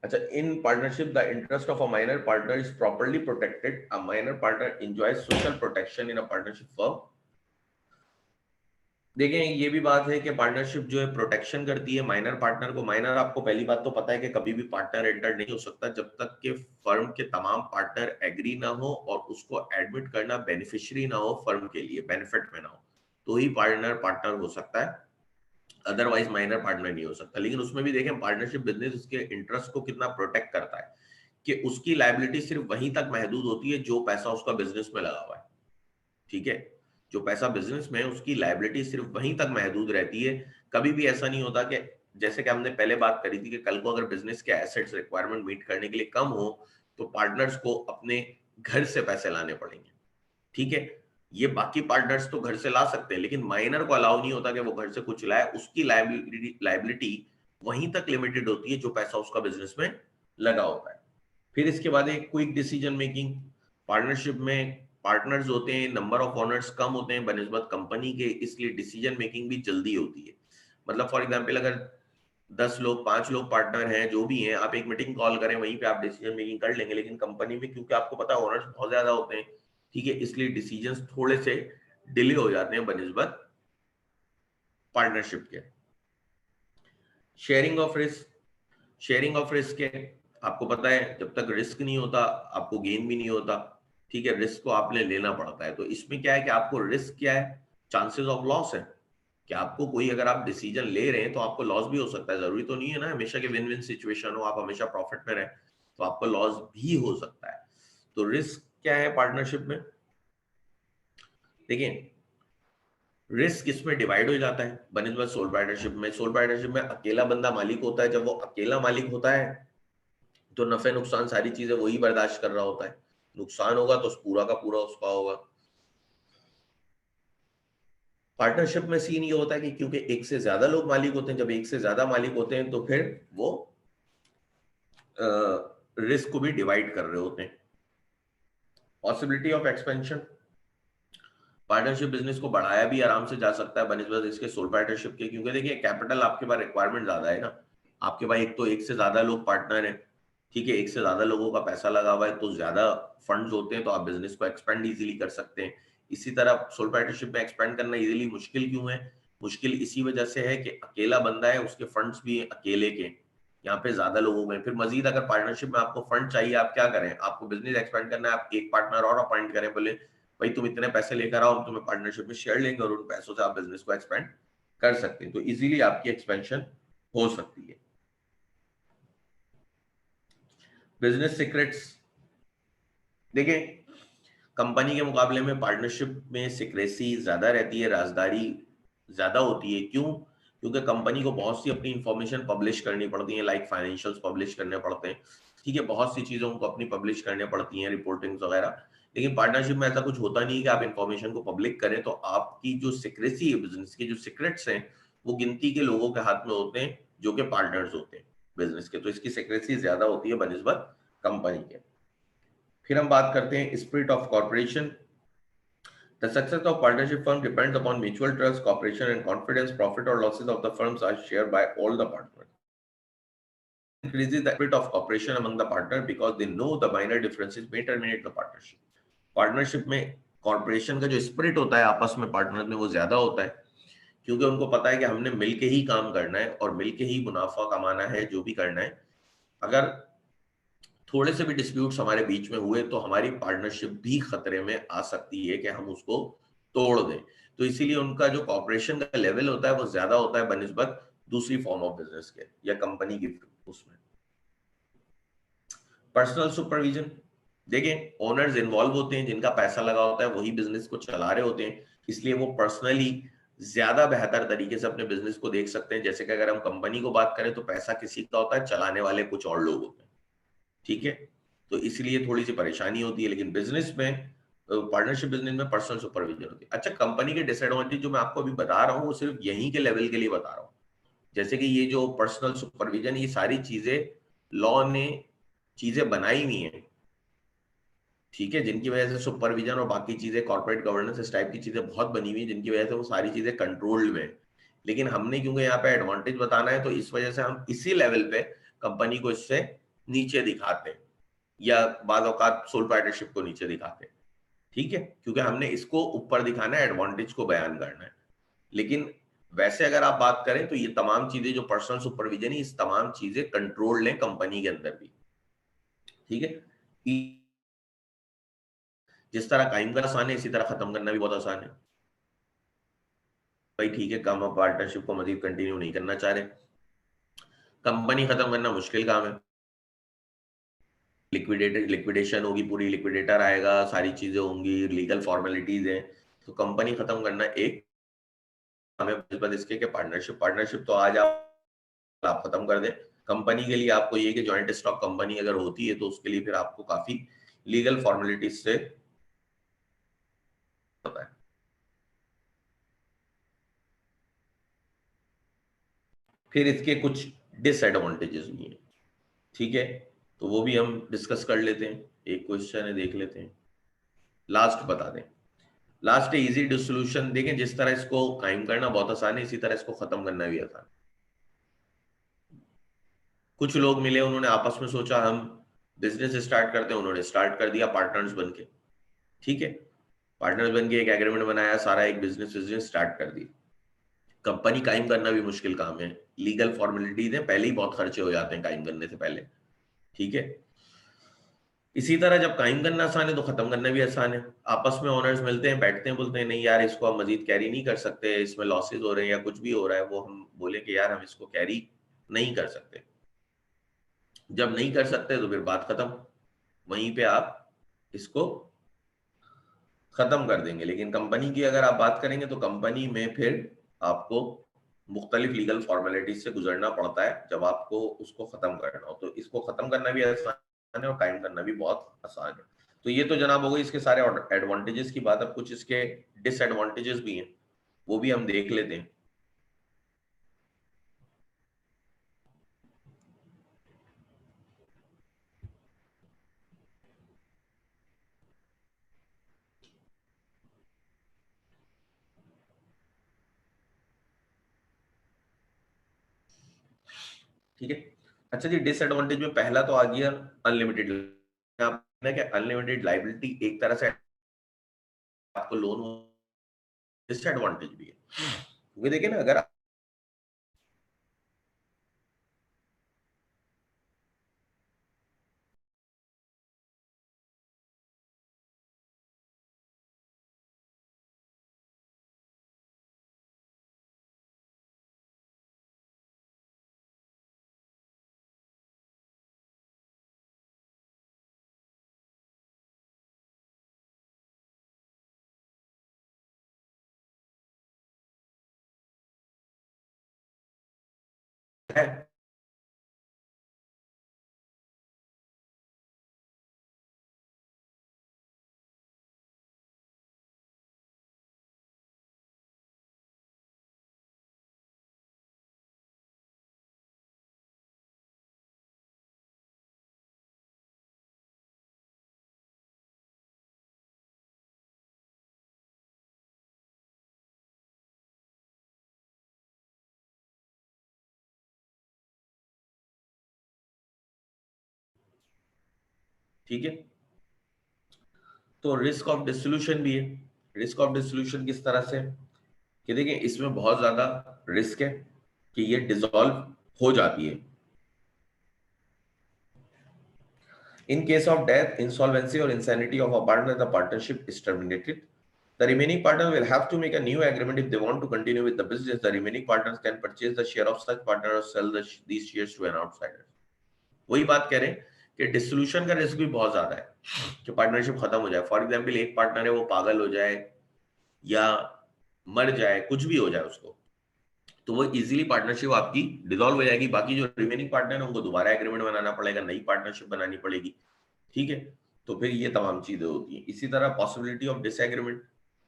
अच्छा, in partnership the interest of a minor partner is properly protected. A minor partner enjoys social protection in a partnership firm. देखें, ये भी बात है कि पार्टनरशिप जो है प्रोटेक्शन करती है माइनर पार्टनर को। माइनर, आपको पहली बात तो पता है कि कभी भी पार्टनर एंटर नहीं हो सकता जब तक कि फर्म के तमाम पार्टनर एग्री ना हो और उसको एडमिट करना बेनिफिशियरी ना हो, फर्म के लिए बेनिफिट में ना हो, तो ही पार्टनर पार्टनर हो सकता है, अदरवाइज माइनर पार्टनर नहीं हो सकता। लेकिन उसमें भी देखें पार्टनरशिप बिजनेस उसके इंटरेस्ट को कितना प्रोटेक्ट करता है कि उसकी लायबिलिटी सिर्फ वहीं तक महदूद होती है जो पैसा उसका बिजनेस में लगा हुआ है, ठीक है। जो पैसा बिजनेस में है उसकी लायबिलिटी सिर्फ वहीं तक महदूद रहती है। कभी भी ऐसा नहीं होता कि जैसे कि हमने पहले बात करी थी कि कल को अगर बिजनेस के एसेट्स रिक्वायरमेंट मीट करने के लिए कम हो तो पार्टनर्स को अपने घर से पैसे लाने पड़ेंगे, ठीक है। ये बाकी पार्टनर्स तो घर से ला सकते हैं, लेकिन माइनर को अलाउ नहीं होता कि वो घर से कुछ लाए, उसकी लायबिलिटी वहीं तक लिमिटेड होती है जो पैसा उसका बिजनेस में लगा होता है। फिर इसके बाद एक क्विक डिसीजन मेकिंग। पार्टनरशिप में पार्टनर्स होते हैं, नंबर ऑफ ओनर्स कम होते हैं बनिस्बत कंपनी के, इसलिए डिसीजन मेकिंग भी जल्दी होती है। मतलब फॉर एग्जांपल अगर 10 लोग 5 लोग पार्टनर हैं, जो भी हैं, आप एक मीटिंग कॉल करें वहीं पे आप डिसीजन मेकिंग कर लेंगे, लेकिन कंपनी में क्योंकि आपको पता है ओनर्स बहुत ज्यादा होते हैं, ठीक है, इसलिए डिसीजंस थोड़े से डिले हो जाते हैं बनिस्बत पार्टनरशिप के। Sharing of risk. Sharing of risk है, आपको पता है जब तक रिस्क नहीं होता आपको गेन भी नहीं होता, ठीक है, रिस्क को आपने लेना पड़ता है। तो इसमें क्या है कि आपको रिस्क क्या है, चांसेस ऑफ लॉस है कि आपको कोई, अगर आप डिसीजन ले रहे हैं तो आपको लॉस भी हो सकता है, जरूरी तो नहीं है ना हमेशा के विन विन सिचुएशन हो, आप हमेशा प्रॉफिट में रहे, तो आपको लॉस भी हो सकता है। तो रिस्क क्या है पार्टनरशिप में, देखिए रिस्क इसमें डिवाइड हो जाता है बनिस्बत सोल प्रोप्राइटरशिप में। सोल प्रोप्राइटरशिप में अकेला बंदा मालिक होता है, जब वो अकेला मालिक होता है तो नफे नुकसान सारी चीजें वही बर्दाश्त कर रहा होता है, नुकसान होगा तो पूरा का पूरा उसका होगा। पार्टनरशिप में सीन ये होता है कि क्योंकि एक से ज्यादा लोग मालिक होते हैं, जब एक से ज्यादा मालिक होते हैं तो फिर वो रिस्क को भी डिवाइड कर रहे होते हैं। Possibility of expansion, partnership business को बढ़ाया भी आराम से जा सकता है बनिस्बत इसके सोल पार्टनरशिप के, क्योंकि देखिए कैपिटल आपके पास रिक्वायरमेंट ज्यादा है ना, आपके पास एक तो एक से ज्यादा लोग पार्टनर है, ठीक है, एक से ज्यादा लोगों का पैसा लगा हुआ है तो ज्यादा फंड्स होते हैं, तो आप बिजनेस को एक्सपेंड इजीली कर सकते हैं। इसी तरह सोल पार्टनरशिप में एक्सपेंड करना इजीली मुश्किल क्यों है? मुश्किल इसी वजह से है कि अकेला बंदा है, उसके फंड्स भी अकेले के, यहाँ पे ज्यादा लोगों में, फिर मजीद अगर पार्टनरशिप में आपको फंड चाहिए, आप क्या करें, आपको बिजनेस एक्सपेंड करना है, आप एक पार्टनर और अपॉइंट करें, बोले भाई तुम इतने पैसे लेकर आओ, तुम्हें पार्टनरशिप में शेयर लेंगे और उन पैसों से आप बिजनेस को एक्सपेंड कर सकते हैं, तो इजीली आपकी एक्सपेंशन हो सकती है। बिजनेस सीक्रेट्स, देखिए कंपनी के मुकाबले में पार्टनरशिप में सिक्रेसी ज्यादा रहती है, राजदारी ज्यादा होती है। क्यों? क्योंकि कंपनी को बहुत सी अपनी इंफॉर्मेशन पब्लिश करनी पड़ती है, लाइक फाइनेंशियल्स पब्लिश करने पड़ते हैं, ठीक है, बहुत सी चीजों को अपनी पब्लिश करने पड़ती हैं, रिपोर्टिंग्स वगैरह। लेकिन पार्टनरशिप में ऐसा कुछ होता नहीं कि आप इंफॉर्मेशन को पब्लिक करें, तो आपकी जो सिक्रेसी है, बिजनेस के जो सीक्रेट्स हैं, वो गिनती के लोगों के हाथ में होते हैं जो कि पार्टनर्स होते हैं बिजनेस के, तो इसकी सिक्रेसी ज्यादा होती है बनिस्बत कंपनी के। फिर हम बात करते हैं spirit of corporation. The success of partnership firm depends upon mutual trust, cooperation, and confidence. Profit or losses of the firms are shared by all the partners. Increases the spirit of cooperation among the partners because they know the minor differences may terminate the partnership. Partnership में corporation का जो spirit होता है आपस में partner में, वो ज्यादा होता है, क्योंकि उनको पता है कि हमने मिलके ही काम करना है और मिलके ही मुनाफा कमाना है, जो भी करना है। अगर थोड़े से भी डिस्प्यूट्स हमारे बीच में हुए तो हमारी पार्टनरशिप भी खतरे में आ सकती है कि हम उसको तोड़ दें, तो इसीलिए उनका जो कॉर्पोरेशन का लेवल होता है वो ज्यादा होता है बनिस्बत दूसरी फॉर्म ऑफ बिजनेस के या कंपनी की उसमें। पर्सनल सुपरविजन, देखें ओनर्स इन्वॉल्व होते हैं, जिनका पैसा लगा होता है वही बिजनेस को चला रहे होते हैं, इसलिए वो पर्सनली ज्यादा बेहतर तरीके से अपने बिजनेस को देख सकते हैं। जैसे कि अगर हम कंपनी को बात करें तो पैसा किसी का होता है, चलाने वाले कुछ और लोग होते हैं, ठीक है, तो इसलिए थोड़ी सी परेशानी होती है। लेकिन बिजनेस में, पार्टनरशिप बिजनेस में पर्सनल सुपरविजन होती है। अच्छा, कंपनी के डिसएडवांटेज जो मैं आपको अभी बता रहा हूँ वो सिर्फ यहीं के लेवल के लिए बता रहा हूँ, जैसे कि ये जो पर्सनल सुपरविजन, ये सारी चीजें लॉ ने चीजें बनाई हुई हैं, ठीक है, जिनकी वजह से सुपरविजन और बाकी चीजें, कॉर्पोरेट गवर्नेंस, इस टाइप की चीजें बहुत बनी हुई है, जिनकी वजह से वो सारी चीजें कंट्रोल्ड में। लेकिन हमने क्योंकि यहाँ पे एडवांटेज बताना है, तो इस वजह से हम इसी लेवल पे कंपनी को इससे नीचे दिखाते हैं, या बाद औकात सोल पार्टनरशिप को नीचे दिखाते हैं, ठीक है, क्योंकि हमने इसको ऊपर दिखाना है, एडवांटेज को बयान करना है। लेकिन वैसे अगर आप बात करें तो ये तमाम चीजें जो पर्सनल सुपरविजन है, इस तमाम चीजें कंट्रोल्ड है कंपनी के अंदर भी, ठीक है। जिस तरह कायम करना आसान है, इसी तरह खत्म करना भी बहुत आसान है। भाई ठीक है, काम आप पार्टनरशिप को मजीद कंटिन्यू नहीं करना चाह रहे, कंपनी खत्म करना मुश्किल काम है, लिक्विडेशन होगी पूरी, लिक्विडेटर आएगा, सारी चीजें होंगी, लीगल फॉर्मेलिटीज हैं, तो कंपनी खत्म करना एक हमें बस इसके पार्टनरशिप, पार्टनरशिप तो आज आप खत्म कर दें। कंपनी के लिए आपको ये कि जॉइंट स्टॉक कंपनी अगर होती है तो उसके लिए फिर आपको काफी लीगल फॉर्मेलिटीज से होता है। फिर इसके कुछ डिसएडवांटेजेस भी हैं, ठीक है, तो वो भी हम डिस्कस कर लेते हैं, एक क्वेश्चन है देख लेते हैं, लास्ट बता दें। लास्ट है इजी डिसोल्यूशन। देखें जिस तरह इसको कायम करना बहुत आसान है, इसी तरह इसको खत्म करना भी आसान। कुछ लोग मिले, उन्होंने आपस में सोचा हम बिजनेस स्टार्ट करते हैं, उन्होंने स्टार्ट कर दिया पार्टनर्स बन के, ठीक है, पार्टनर्स बन के एक एग्रीमेंट बनाया, सारा एक बिजनेस स्टार्ट कर दी। कंपनी कायम करना भी मुश्किल काम है, लीगल फॉर्मेलिटीज है, पहले ही बहुत खर्चे हो जाते हैं कायम करने से पहले, ठीक है। इसी तरह जब कायम करना आसान है तो खत्म करना भी आसान है। आपस में ओनर्स मिलते हैं, बैठते हैं, बोलते हैं नहीं यार इसको हम मजीद कैरी नहीं कर सकते, इसमें लॉसेज हो रहे हैं या कुछ भी हो रहा है, वो हम बोले कि यार हम इसको कैरी नहीं कर सकते। जब नहीं कर सकते तो फिर बात खत्म, वहीं पे आप इसको खत्म कर देंगे। लेकिन कंपनी की अगर आप बात करेंगे तो कंपनी में फिर आपको मुख्तलिफ लीगल फॉर्मेलिटीज से गुजरना पड़ता है जब आपको उसको खत्म करना हो। तो इसको खत्म करना भी आसान है और कायम करना भी बहुत आसान है। तो ये तो जनाब हो गई इसके सारे एडवांटेजेस की बात। अब कुछ इसके डिसएडवांटेजेस भी हैं, वो भी हम देख लेते हैं। ठीक है, अच्छा जी, डिसएडवांटेज में पहला तो आ गया अनलिमिटेड। अनलिमिटेड लाइबिलिटी एक तरह से आपको लोन डिसएडवांटेज भी है, क्योंकि देखिए ना, अगर है ठीक है, तो रिस्क ऑफ डिसोल्यूशन भी है। रिस्क ऑफ डिसोल्यूशन किस तरह से, कि देखिए इसमें बहुत ज्यादा रिस्क है कि ये डिसॉल्व हो जाती है। In case of death, insolvency or insanity of a partner, the partnership is terminated. The remaining partner will have to make a new agreement if they want to continue with the business. The remaining partners can purchase the share of such partner or sell these shares to an outsider. वही बात कह रहे हैं कि dissolution का risk भी बहुत ज्यादा है कि पार्टनरशिप खत्म हो जाए। फॉर एग्जाम्पल, एक पार्टनर है वो पागल हो जाए या मर जाए, कुछ भी हो जाए उसको, तो वो इजीली पार्टनरशिप आपकी डिसॉल्व हो जाएगी। बाकी जो रिमेनिंग पार्टनर है उनको दोबारा एग्रीमेंट बनाना पड़ेगा, नई पार्टनरशिप बनानी पड़ेगी। ठीक है, तो फिर ये तमाम चीजें होती हैं। इसी तरह पॉसिबिलिटी ऑफ डिसएग्रीमेंट,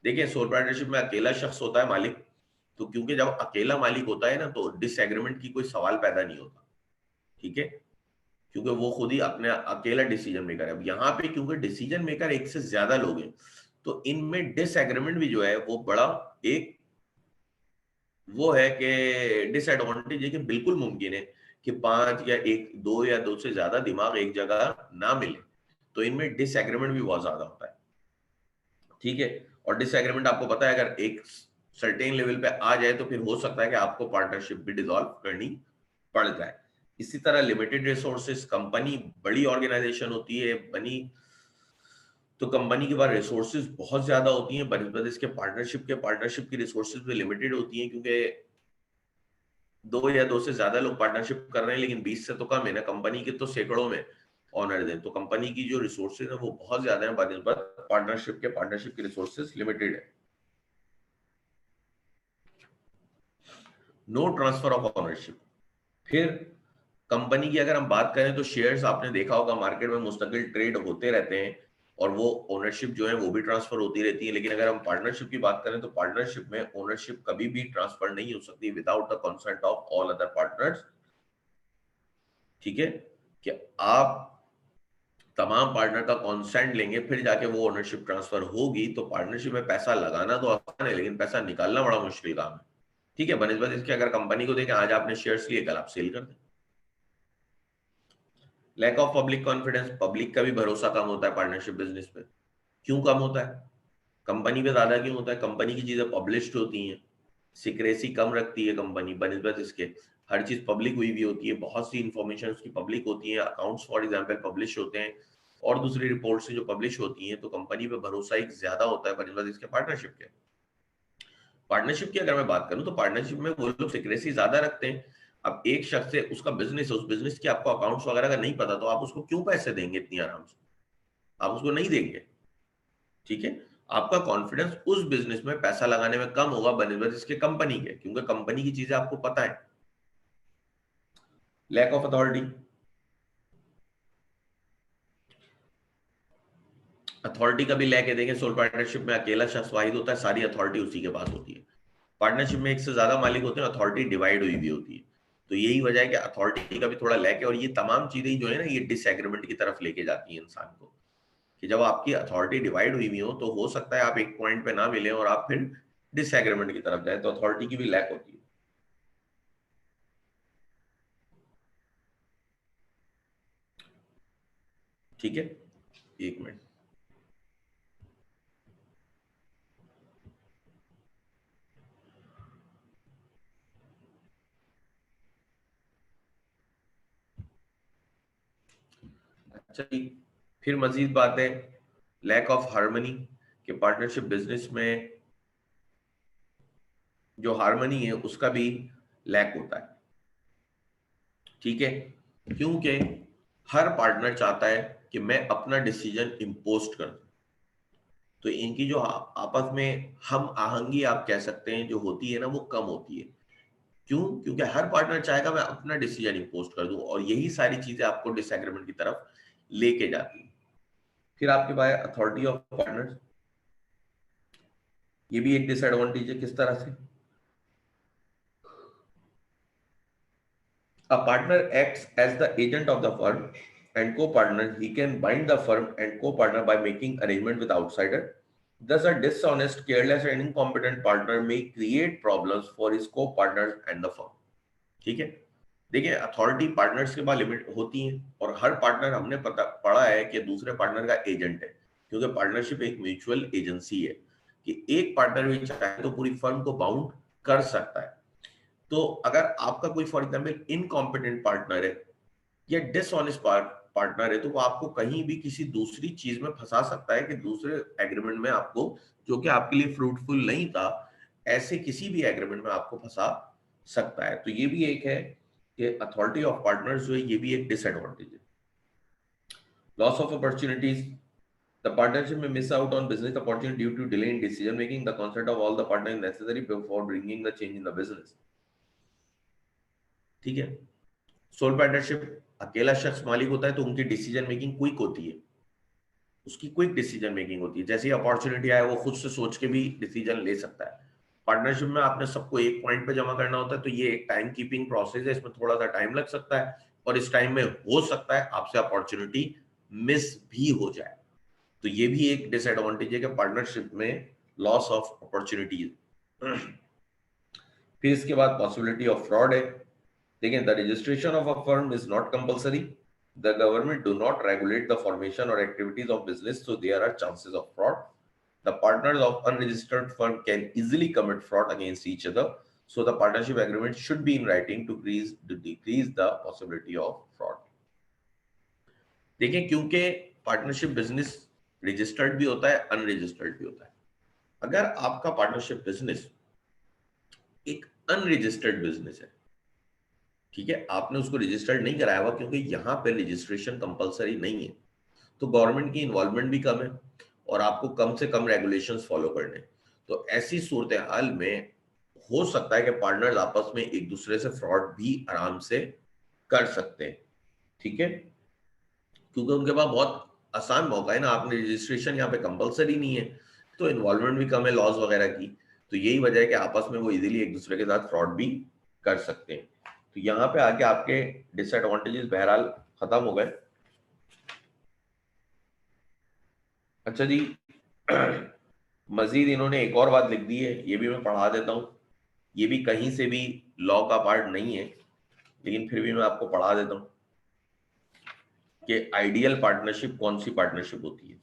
देखिए सोल पार्टनरशिप में अकेला शख्स होता है मालिक, तो क्योंकि जब अकेला मालिक होता है ना तो डिसएग्रीमेंट की कोई सवाल पैदा नहीं होता। ठीक है, क्योंकि वो खुद ही अपने अकेला डिसीजन मेकर है। अब यहाँ पे क्योंकि डिसीजन मेकर एक से ज्यादा लोग हैं, तो इनमें डिसएग्रीमेंट भी जो है वो बड़ा एक वो है कि डिसएडवांटेज है कि बिल्कुल मुमकिन है कि पांच या एक दो या दो से ज्यादा दिमाग एक जगह ना मिले, तो इनमें डिसएग्रीमेंट भी बहुत ज्यादा होता है। ठीक है, और डिसएग्रीमेंट आपको पता है अगर एक सर्टेन लेवल पे आ जाए तो फिर हो सकता है कि आपको पार्टनरशिप भी डिसॉल्व करनी पड़ जाए। इसी तरह लिमिटेड रिसोर्सेज, कंपनी बड़ी ऑर्गेनाइजेशन होती है बनी, तो कंपनी के पास रिसोर्सेज बहुत ज्यादा होती हैं बनस्पत इसके पार्टनरशिप की रिसोर्सेज भी लिमिटेड होती हैं, क्योंकि दो या दो से ज्यादा लोग पार्टनरशिप कर रहे हैं लेकिन 20 से तो कम है ना, कंपनी के तो सैकड़ों में ऑनर है, तो कंपनी की जो रिसोर्सेज है वो बहुत ज्यादा है बनस्पत पार्टनरशिप की रिसोर्सेज लिमिटेड है। नो ट्रांसफर ऑफ ऑनरशिप, फिर कंपनी की अगर हम बात करें तो शेयर्स आपने देखा होगा मार्केट में मुस्तकिल ट्रेड होते रहते हैं और वो ओनरशिप जो है वो भी ट्रांसफर होती रहती है। लेकिन अगर हम पार्टनरशिप की बात करें तो पार्टनरशिप में ओनरशिप कभी भी ट्रांसफर नहीं हो सकती without the consent of all other partners. ठीक है, कि आप तमाम पार्टनर का कॉन्सेंट लेंगे फिर जाके वो ओनरशिप ट्रांसफर होगी। तो पार्टनरशिप में पैसा लगाना तो आसान है लेकिन पैसा निकालना बड़ा मुश्किल काम है। ठीक है, बनस्बत इसके अगर कंपनी को देखें, आज आपने शेयर्स लिए कल आप सेल कर दें। Lack of public confidence, public का भी भरोसा कम होता है पार्टनरशिप बिजनेस पे। क्यों कम होता है, कंपनी पे ज्यादा क्यों होता है, कंपनी की चीजें पब्लिश्ड होती हैं, सिक्रेसी कम रखती है कंपनी बनस्बत इसके, हर चीज पब्लिक हुई भी होती है, बहुत सी इंफॉर्मेशन उसकी पब्लिक होती है, अकाउंट्स फॉर एग्जांपल पब्लिश होते हैं और दूसरी रिपोर्ट से जो पब्लिश होती हैं, तो कंपनी पे भरोसा एक ज्यादा होता है बनस्बत इसके पार्टनरशिप की अगर मैं बात करूं तो पार्टनरशिप में वो लोग सिक्रेसी ज्यादा रखते हैं। अब एक शख्स से उसका बिजनेस है, उस बिजनेस की आपको अकाउंट्स वगैरह का नहीं पता, तो आप उसको क्यों पैसे देंगे इतनी आराम से, आप उसको नहीं देंगे। ठीक है, आपका कॉन्फिडेंस उस बिजनेस में पैसा लगाने में कम होगा बनिस्बत इसके कंपनी के, क्योंकि कंपनी की चीजें आपको पता है। लैक ऑफ अथॉरिटी, अथॉरिटी का भी लैक है। देखें सोल पार्टनरशिप में अकेला शख्स वाहिद होता है, सारी अथॉरिटी उसी के पास होती है। पार्टनरशिप में एक से ज्यादा मालिक होते हैं, अथॉरिटी डिवाइड हुई भी होती है। तो यही वजह है कि अथॉरिटी का भी थोड़ा लैक है। और ये तमाम चीजें जो है ना, ये डिसएग्रीमेंट की तरफ लेके जाती है इंसान को, कि जब आपकी अथॉरिटी डिवाइड हुई हुई हो तो हो सकता है आप एक पॉइंट पे ना मिले और आप फिर डिसएग्रीमेंट की तरफ जाए, तो अथॉरिटी की भी लैक होती है। ठीक है, एक मिनट। अच्छा जी, फिर मजीद बात है लैक ऑफ हार्मनी, कि पार्टनरशिप बिजनेस में जो हार्मनी है उसका भी लैक होता है। ठीक है, क्योंकि हर पार्टनर चाहता है कि मैं अपना डिसीजन इम्पोस्ट कर दूं। तो इनकी जो आपस में हम आहंगी आप कह सकते हैं जो होती है ना, वो कम होती है। क्यों? क्योंकि हर पार्टनर चाहेगा मैं अपना डिसीजन इम्पोस्ट कर दूं, और यही सारी चीजें आपको डिसएग्रीमेंट की तरफ लेके जाती है। फिर आपके पास अथॉरिटी ऑफ पार्टनर्स, ये भी एक डिसएडवांटेज है। किस तरह से? A partner acts as the agent of the firm and co-partner. He can bind the firm and co-partner by making arrangement with outsider. Thus, a dishonest, careless, and incompetent partner may create problems for his co-partners and the firm. ठीक है, देखिए authority partners के पास limit होती है, और हर partner हमने पढ़ा है कि दूसरे पार्टनर का एजेंट है, क्योंकि पार्टनरशिप एक म्यूचुअल एजेंसी है, कि एक पार्टनर भी चाहे तो पूरी फर्म को बाउंड कर सकता है। तो अगर आपका कोई फॉर एग्जाम्पल इनकॉम्पिटेंट पार्टनर है या डिसऑनेस्ट पार्टनर है, तो वो आपको कहीं भी किसी दूसरी चीज में फंसा सकता है, कि दूसरे एग्रीमेंट में आपको, जो कि आपके लिए फ्रूटफुल नहीं था, ऐसे किसी भी एग्रीमेंट में आपको फंसा सकता है। तो ये भी एक है कि अथॉरिटी ऑफ पार्टनर्स जो है, ये भी एक डिसएडवांटेज है। Loss of opportunities, the partnership may miss out on business opportunity due to delay in decision making. The consent of all the partners is necessary before bringing the change in the business. ठीक है, soul partnership अकेला शख्स मालिक होता है तो उनकी decision making quick होती है, उसकी क्विक डिसीजन मेकिंग होती है। जैसे ही अपॉर्चुनिटी आए वो खुद से सोच के भी डिसीजन ले सकता है। पार्टनरशिप में आपने सबको एक पॉइंट पे जमा करना होता है, तो ये एक टाइम कीपिंग प्रोसेस है, इसमें थोड़ा सा टाइम लग सकता है, और इस टाइम में हो सकता है आपसे अपॉर्चुनिटी मिस भी हो जाए। तो ये भी एक डिसएडवांटेज है कि पार्टनरशिप में लॉस ऑफ अपॉर्चुनिटीज। फिर इसके बाद पॉसिबिलिटी ऑफ फ्रॉड है। देखिए, the registration of a firm is not compulsory. The government do not regulate the formation or activities of business, so there are chances of fraud. The partners of unregistered firm can easily commit fraud against each other, so the partnership agreement should be in writing to decrease the possibility of fraud. देखिए, क्योंकि partnership business registered भी होता है, unregistered भी होता है। अगर आपका पार्टनरशिप बिजनेस एक अनरजिस्टर्ड बिजनेस है, ठीक है, आपने उसको रजिस्टर्ड नहीं कराया हुआ, क्योंकि यहाँ पे रजिस्ट्रेशन कंपलसरी नहीं है, तो गवर्नमेंट की इन्वॉल्वमेंट भी कम है, और आपको कम से कम रेगुलेशंस फॉलो करने। तो ऐसी सूरत हाल में हो सकता है कि पार्टनर्स आपस में एक दूसरे से फ्रॉड भी आराम से कर सकते हैं। ठीक है, क्योंकि उनके पास बहुत आसान मौका है ना, आपने रजिस्ट्रेशन यहाँ पे कंपलसरी नहीं है, तो इन्वॉल्वमेंट भी कम है लॉज वगैरह की। तो यही वजह है कि आपस में वो इजीली एक दूसरे के साथ फ्रॉड भी कर सकते हैं। तो यहाँ पे आके आपके डिसएडवांटेजेस बहरहाल खत्म हो गए। अच्छा जी, मजीद इन्होंने एक और बात लिख दी है, ये भी मैं पढ़ा देता हूँ। ये भी कहीं से भी लॉ का पार्ट नहीं है, लेकिन फिर भी मैं आपको पढ़ा देता हूँ कि आइडियल पार्टनरशिप कौन सी पार्टनरशिप होती है।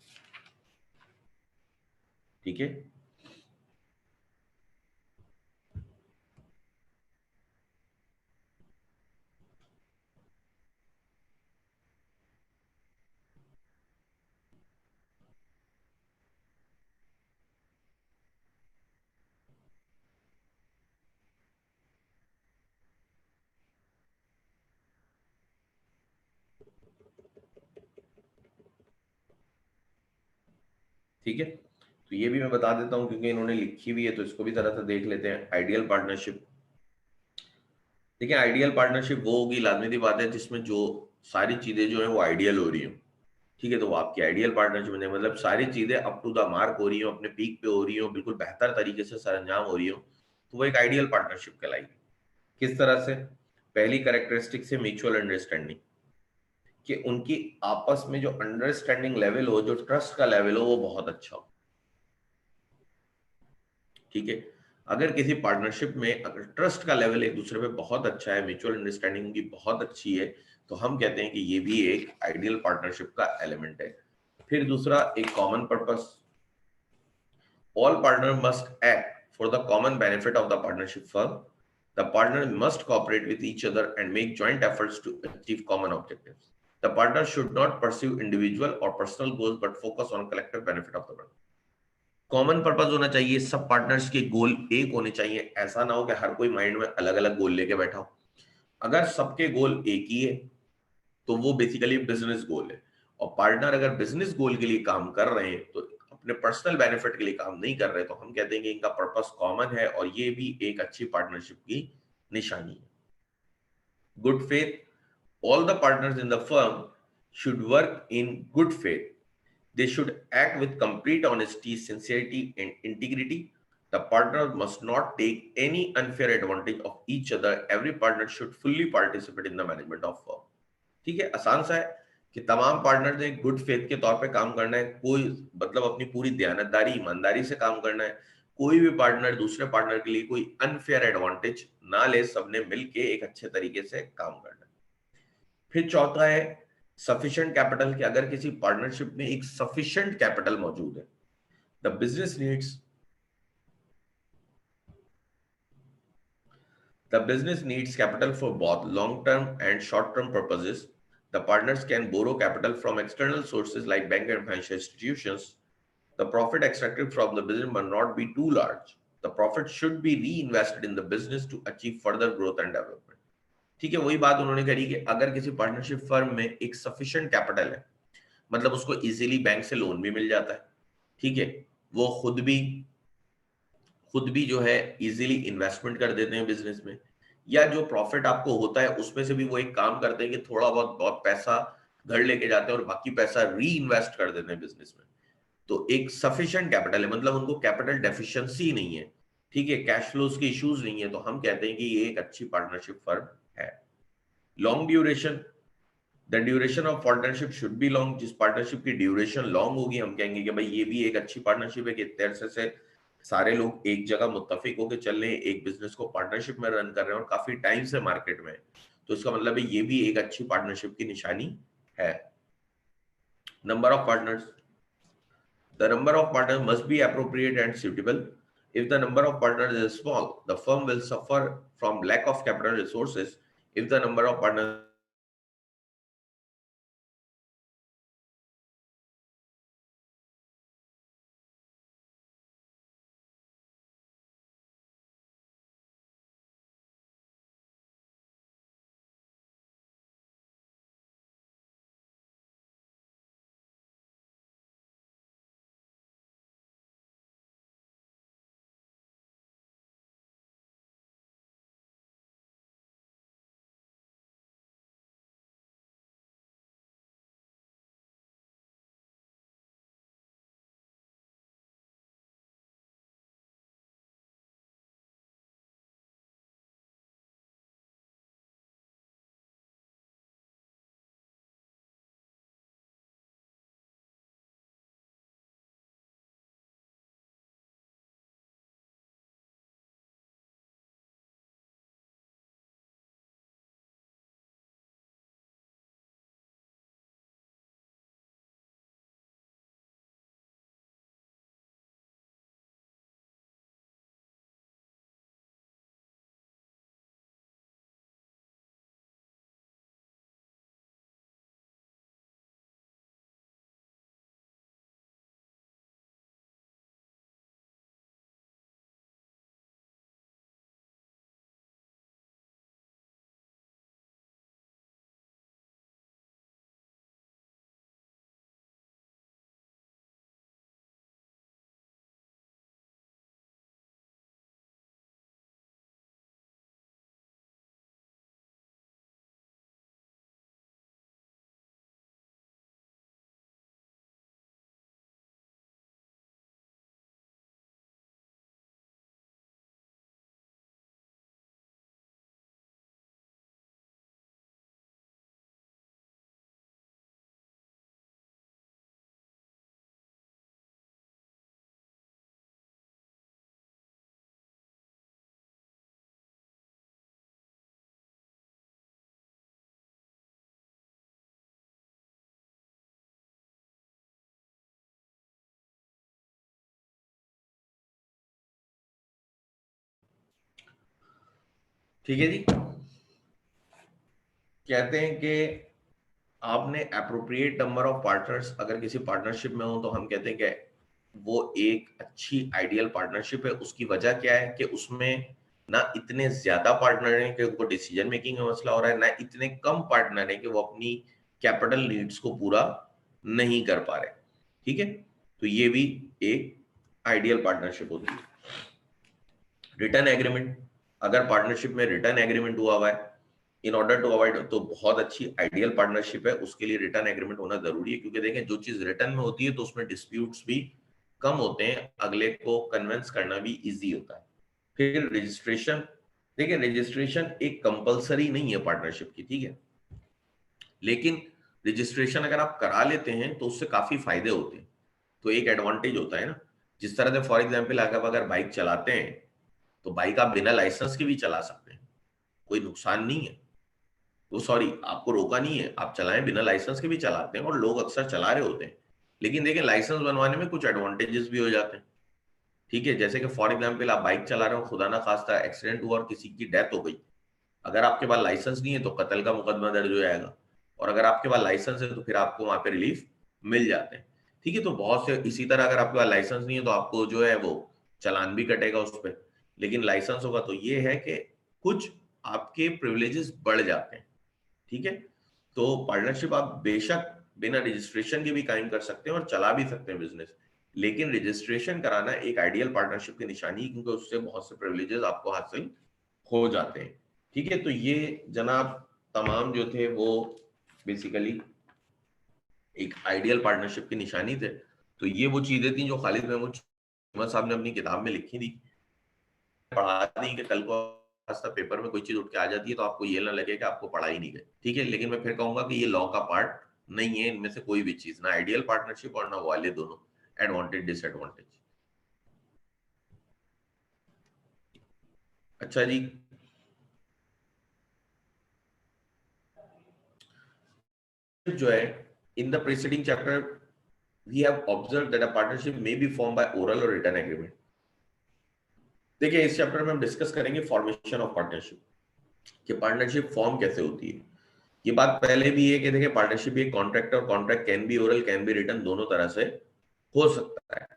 ठीक है, ठीक है, तो ये भी मैं बता देता हूं क्योंकि इन्होंने लिखी हुई है, तो इसको भी जरा सा देख लेते हैं। आइडियल पार्टनरशिप, देखिए आइडियल पार्टनरशिप वो होगी, लाजमी सी बात है, जिसमें जो सारी चीजें जो है वो आइडियल हो रही हो, ठीक है, तो वो आपकी आइडियल पार्टनरशिप है। मतलब सारी चीजें अप टू द मार्क हो रही हो, अपने पीक पे हो रही हो, बिल्कुल बेहतर तरीके से सरंजाम हो रही हो, तो वो एक आइडियल पार्टनरशिप कहलाएगी। किस तरह से? पहली कैरेक्टरिस्टिक से म्यूचुअल अंडरस्टैंडिंग, कि उनकी आपस में जो अंडरस्टैंडिंग लेवल हो, जो ट्रस्ट का लेवल हो, वो बहुत अच्छा हो, ठीक है। अगर किसी पार्टनरशिप में अगर ट्रस्ट का लेवल एक दूसरे पे बहुत अच्छा है, म्यूचुअल अंडरस्टैंडिंग उनकी बहुत अच्छी है, तो हम कहते हैं कि ये भी एक आइडियल पार्टनरशिप का एलिमेंट है। फिर दूसरा, एक common purpose, all partner must act for the common benefit of the partnership firm, the partner must cooperate with each other and make joint efforts to achieve common objectives, the partner should not pursue individual or personal goals but focus on collective benefit of the, common purpose होना चाहिए, सब partners के गोल एक होने चाहिए। ऐसा ना हो कि हर कोई माइंड में अलग अलग गोल लेके बैठा हो। अगर सबके गोल एक ही है तो वो बेसिकली बिजनेस गोल है, और पार्टनर अगर बिजनेस गोल के लिए काम कर रहे हैं तो अपने पर्सनल बेनिफिट के लिए काम नहीं कर रहे, तो हम कहते हैं कि इनका पर्पस कॉमन है, और ये भी एक अच्छी पार्टनरशिप की निशानी है। Good faith, all the partners in the firm should work in good faith. They should act with complete honesty, sincerity, and integrity. The partners must not take any unfair advantage of each other. Every partner should fully participate in the management of firm. ठीक है, आसान सा है कि तमाम partner ने good faith के तौर पे काम करना है, कोई मतलब अपनी पूरी दयानतदारी ईमानदारी से काम करना है, कोई भी पार्टनर दूसरे पार्टनर के लिए कोई अनफेयर एडवांटेज ना ले, सबने मिलके एक अच्छे तरीके से काम करना है। फिर चौथा है सफिशिएंट कैपिटल, कि अगर किसी पार्टनरशिप में एक सफिशिएंट कैपिटल मौजूद है, the business needs the business needs capital for both long term and short term purposes. The partners can borrow capital from external sources like bank and financial institutions. The profit extracted from the business must not be too large. The profit should be reinvested in the business to achieve further growth and development. ठीक है, वही बात उन्होंने करी कि अगर किसी partnership firm में एक सफिशिएंट कैपिटल है, मतलब उसको इजीली बैंक से लोन भी मिल जाता है, ठीक है, वो खुद भी जो है इजीली इन्वेस्टमेंट कर देते हैं बिजनेस में, या जो प्रॉफिट आपको होता है उसमें से भी वो एक काम करते हैं कि थोड़ा बहुत बहुत पैसा घर लेके जाते हैं और बाकी पैसा री इन्वेस्ट कर देते हैं बिजनेस में। तो एक सफिशिएंट कैपिटल है, मतलब उनको कैपिटल डेफिशिएंसी नहीं है, ठीक है, कैश फ्लोज के इश्यूज नहीं है, तो हम कहते हैं कि ये एक अच्छी पार्टनरशिप फर्म है। Long duration, the duration of partnership should be long, जिस पार्टनरशिप की ड्यूरेशन लॉन्ग होगी हम कहेंगे कि भाई ये भी एक अच्छी पार्टनरशिप है, कि इतने अरसे से सारे लोग एक जगह मुत्तफिक होकर चल रहे हैं, एक बिजनेस को पार्टनरशिप में रन कर रहे हैं और काफी टाइम से मार्केट में है, तो इसका मतलब है ये भी एक अच्छी पार्टनरशिप की निशानी है। Number of partners, the number of partner must be appropriate and suitable. If the number of partners is small, the firm will suffer from lack of capital resources. If the number of partners ठीक है जी। कहते हैं कि आपने appropriate number of partners अगर किसी partnership में हो तो हम कहते हैं कि वो एक अच्छी आइडियल पार्टनरशिप है। उसकी वजह क्या है कि उसमें ना इतने ज्यादा पार्टनर हैं कि उनको डिसीजन मेकिंग में मसला हो रहा है, ना इतने कम पार्टनर हैं कि वो अपनी कैपिटल नीड्स को पूरा नहीं कर पा रहे। ठीक है, तो ये भी एक आइडियल पार्टनरशिप होती है। रिटर्न एग्रीमेंट, अगर पार्टनरशिप में रिटर्न एग्रीमेंट हुआ है इन ऑर्डर टू अवॉइड, तो बहुत अच्छी आइडियल पार्टनरशिप है। उसके लिए रिटर्न एग्रीमेंट होना जरूरी है, क्योंकि देखें जो चीज रिटर्न में होती है तो उसमें डिस्प्यूट्स भी कम होते हैं, अगले को कन्विंस करना भी इजी होता है। फिर रजिस्ट्रेशन, देखिए रजिस्ट्रेशन एक कंपलसरी नहीं है पार्टनरशिप की, ठीक है, लेकिन रजिस्ट्रेशन अगर आप करा लेते हैं तो उससे काफी फायदे होते हैं। तो एक एडवांटेज होता है ना, जिस तरह से फॉर एग्जाम्पल अगर बाइक चलाते हैं तो बाइक आप बिना लाइसेंस के भी चला सकते हैं, कोई नुकसान नहीं है। वो सॉरी, आपको रोका नहीं है, आप चलाएं, बिना लाइसेंस के भी चलाते हैं और लोग अक्सर चला रहे होते हैं। लेकिन देखिए लाइसेंस बनवाने में कुछ एडवांटेजेस भी हो जाते हैं। ठीक है, जैसे कि फॉर एग्जाम्पल आप बाइक चला रहे हो, खुदा ना खास्ता एक्सीडेंट हुआ और किसी की डेथ हो गई, अगर आपके पास लाइसेंस नहीं है तो कत्ल का मुकदमा दर्ज हो जाएगा, और अगर आपके पास लाइसेंस है तो फिर आपको वहां पे रिलीफ मिल जाते हैं। ठीक है, तो बहुत से इसी तरह अगर आपके पास लाइसेंस नहीं है तो आपको जो है वो चालान भी कटेगा उस पर। लेकिन लाइसेंस होगा तो ये है कि कुछ आपके प्रिविलेजेस बढ़ जाते हैं। ठीक है, तो पार्टनरशिप आप बेशक बिना रजिस्ट्रेशन के भी कायम कर सकते हैं और चला भी सकते हैं बिजनेस, लेकिन रजिस्ट्रेशन कराना एक आइडियल पार्टनरशिप की निशानी है, क्योंकि उससे बहुत से प्रिविलेजेस आपको हासिल हो जाते हैं। ठीक है, तो ये जनाब तमाम जो थे वो बेसिकली एक आइडियल पार्टनरशिप की निशानी थे। तो ये वो चीजें थी जो खालिद महमूद चीमा साहब ने अपनी किताब में लिखी थी, पढ़ा दी कि कल को रास्ता पेपर में कोई चीज उठ के आ जाती है तो आपको ये ना लगे कि आपको पढ़ा ही नहीं गई। ठीक है, लेकिन मैं फिर कहूंगा कि ये लॉ का पार्ट नहीं है इनमें से कोई भी चीज, ना आइडियल पार्टनरशिप और ना वाले दोनों, एडवांटेज डिसएडवांटेज। अच्छा जी, जो है in the preceding chapter we have observe that a partnership may be form by oral और रिटन एग्रीमेंट। देखिए इस चैप्टर में हम डिस्कस करेंगे फॉर्मेशन ऑफ पार्टनरशिप, कि पार्टनरशिप फॉर्म कैसे होती है। ये बात पहले भी है कि देखिए पार्टनरशिप एक कॉन्ट्रैक्ट, और contract can be oral can be written, दोनों तरह से हो सकता है।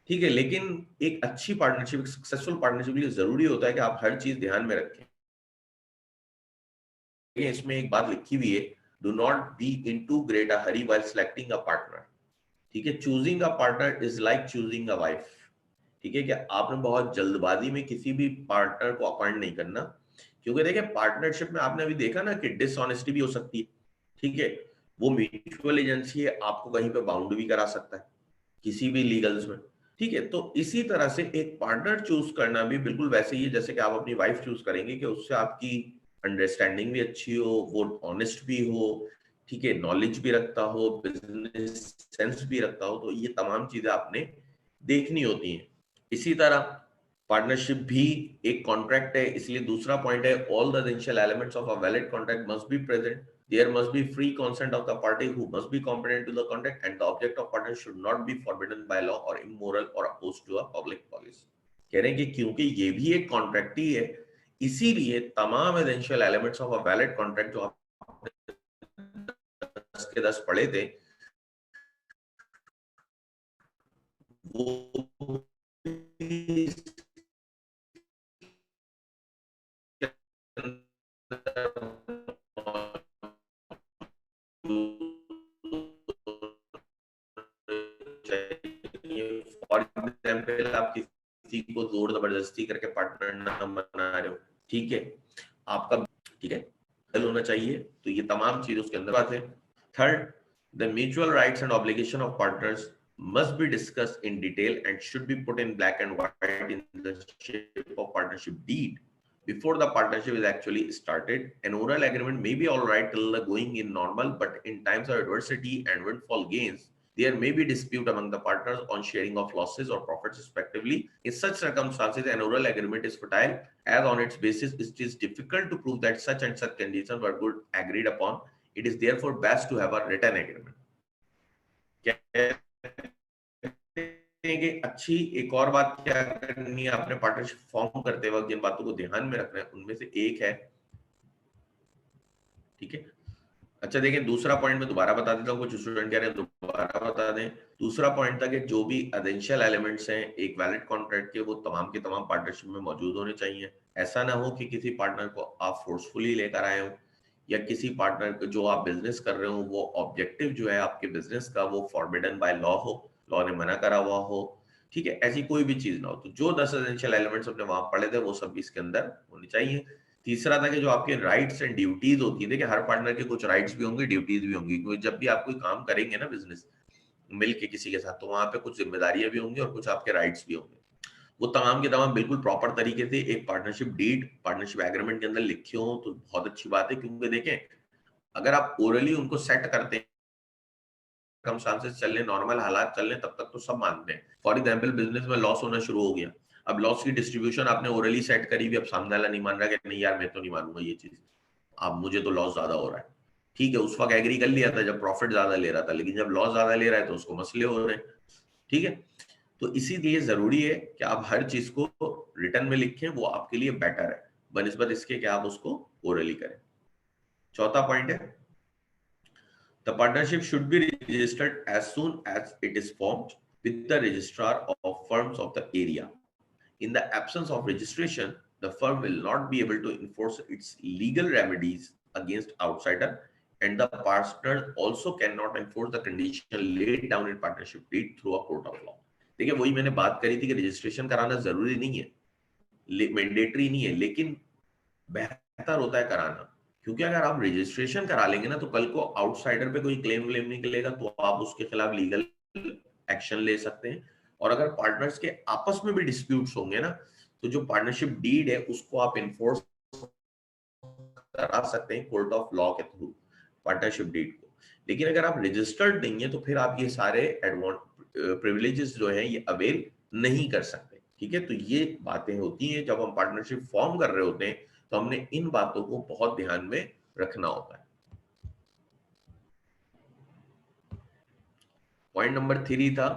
ठीक है, लेकिन एक अच्छी पार्टनरशिप, एक सक्सेसफुल पार्टनरशिप के लिए जरूरी होता है कि आप हर चीज ध्यान में रखें। इसमें एक बात लिखी हुई है, do not be in too great a hurry while selecting a partner. ठीक है, choosing a partner is like choosing a wife. ठीक है, कि आपने बहुत जल्दबाजी में किसी भी पार्टनर को अपॉइंट नहीं करना, क्योंकि देखिए पार्टनरशिप में आपने अभी देखा ना कि डिसऑनेस्टी भी हो सकती है। ठीक है, वो म्यूचुअल एजेंसी है, आपको कहीं पे बाउंड भी करा सकता है किसी भी लीगल्स में। ठीक है, तो इसी तरह से एक पार्टनर चूज करना भी बिल्कुल वैसे ही है जैसे कि आप अपनी वाइफ चूज करेंगे, कि उससे आपकी अंडरस्टैंडिंग भी अच्छी हो, वो ऑनेस्ट भी हो, ठीक है, नॉलेज भी रखता हो, बिजनेस सेंस भी रखता हो, तो ये तमाम चीजें आपने देखनी होती हैं। इसी तरह पार्टनरशिप भी एक कॉन्ट्रैक्ट है, इसलिए दूसरा पॉइंट है, all the essential elements of a valid contract must be present. There must be free consent of the party who must be competent to the contract, and the object of partnership should not be forbidden by law or immoral or opposed to a public policy। कह रहे हैं कि क्योंकि ये भी एक contract ही है, इसीलिए तमाम essential elements of a valid contract जो आप 10 के 10 पढ़े थे वो फॉर एग्जाम्पल आप किसी को जोर जबरदस्ती करके पार्टनर ना बना रहे हो, ठीक है, आपका, ठीक है, हल होना चाहिए। तो ये तमाम चीज उसके अंदर बात है। Third, the mutual rights and obligation of partners must be discussed in detail and should be put in black and white in the shape of partnership deed before the partnership is actually started. An oral agreement may be all right till the going in normal, but in times of adversity and windfall gains, there may be dispute among the partners on sharing of losses or profits respectively. In such circumstances, an oral agreement is futile, as on its basis it is difficult to prove that such and such conditions were good agreed upon. It is therefore best to have a written agreement. हैं कि अच्छी एक और बात क्या करनी है आपने पार्टनरशिप फॉर्म करते वक्त, जिन बातों को ध्यान में रखना है उनमें से एक है, ठीक है। अच्छा देखें, दूसरा पॉइंट मैं दोबारा बता देता हूँ, कुछ स्टूडेंट कह रहे हैं दोबारा बता दें। दूसरा पॉइंट था कि जो भी एसेंशियल एलिमेंट्स हैं एक वैलिड कॉन्ट्रैक्ट के, वो तमाम के तमाम पार्टनरशिप में मौजूद होने चाहिए। ऐसा ना हो कि किसी पार्टनर को आप फोर्सफुली लेकर आए हो, या किसी पार्टनर को जो आप बिजनेस कर रहे हो वो ऑब्जेक्टिव जो है आपके बिजनेस का वो फॉरबिडन बाय लॉ हो, लॉ ने मना करा हुआ हो, ठीक है, ऐसी कोई भी चीज ना हो। तो जो 10 एसेंशियल एलिमेंट्स अपने वहां पढ़े थे वो सब भी इसके अंदर होने चाहिए। तीसरा था कि जो आपके राइट्स एंड ड्यूटीज होती है, देखिए हर पार्टनर के कुछ राइट्स भी होंगे, ड्यूटीज भी होंगी, क्योंकि जब भी आप कोई काम करेंगे ना बिजनेस मिल के किसी के साथ, तो वहां पे कुछ जिम्मेदारियां भी होंगी और कुछ आपके राइट्स भी होंगे। वो तमाम के तमाम बिल्कुल प्रॉपर तरीके से एक पार्टनरशिप डीड, पार्टनरशिप एग्रीमेंट के अंदर लिखे हो तो बहुत अच्छी बात है, क्योंकि देखें अगर आप ओरली उनको सेट करते हैं, सर्कमस्टांसेस चल रहे, नॉर्मल हालात चल रहे, तब तक तो सब मानते हैं। फॉर एग्जाम्पल बिजनेस में लॉस होना शुरू हो गया, अब लॉस की डिस्ट्रीब्यूशन आपने ओरली सेट करी भी, अब सामने वाला नहीं मान रहा कि नहीं यार मैं तो नहीं मानूंगा ये चीज, अब मुझे तो लॉस ज्यादा हो रहा है, ठीक है, उस वक्त एग्री कर लिया था जब प्रॉफिट ज्यादा ले रहा था, लेकिन जब लॉस ज्यादा ले रहा है तो उसको मसले हो रहे हैं, ठीक है। तो इसीलिए जरूरी है कि आप हर चीज को रिटर्न में लिखें, वो आपके लिए बेटर है बनिस्बत इसके कि आप उसको ओरली करें। चौथा पॉइंट है, the partnership should be registered as soon as it is formed with the registrar of firms of the area. In the absence of registration, the firm will not be able to enforce its legal remedies against outsider, and the partner also cannot enforce the condition laid down in partnership deed through a court of law. देखिए वही मैंने बात करी थी कि registration कराना जरूरी नहीं है, मैंडेटरी नहीं है, लेकिन बेहतर होता है कराना, क्योंकि अगर आप रजिस्ट्रेशन करा लेंगे ना तो कल को आउटसाइडर पे कोई क्लेम व्लेम निकलेगा तो आप उसके खिलाफ लीगल एक्शन ले सकते हैं। और अगर पार्टनर्स के आपस में भी डिस्प्यूट्स होंगे ना, तो जो पार्टनरशिप डीड है उसको आप इन्फोर्स करा सकते हैं कोर्ट ऑफ लॉ के थ्रू पार्टनरशिप डीड को। लेकिन अगर आप रजिस्टर्ड नहीं है तो फिर आप ये सारे प्रिविलेजेस जो है ये अवेल नहीं कर सकते, ठीक है। तो ये बातें होती हैं जब हम पार्टनरशिप फॉर्म कर रहे होते हैं, तो हमने इन बातों को बहुत ध्यान में रखना होता है। पॉइंट नंबर 3 था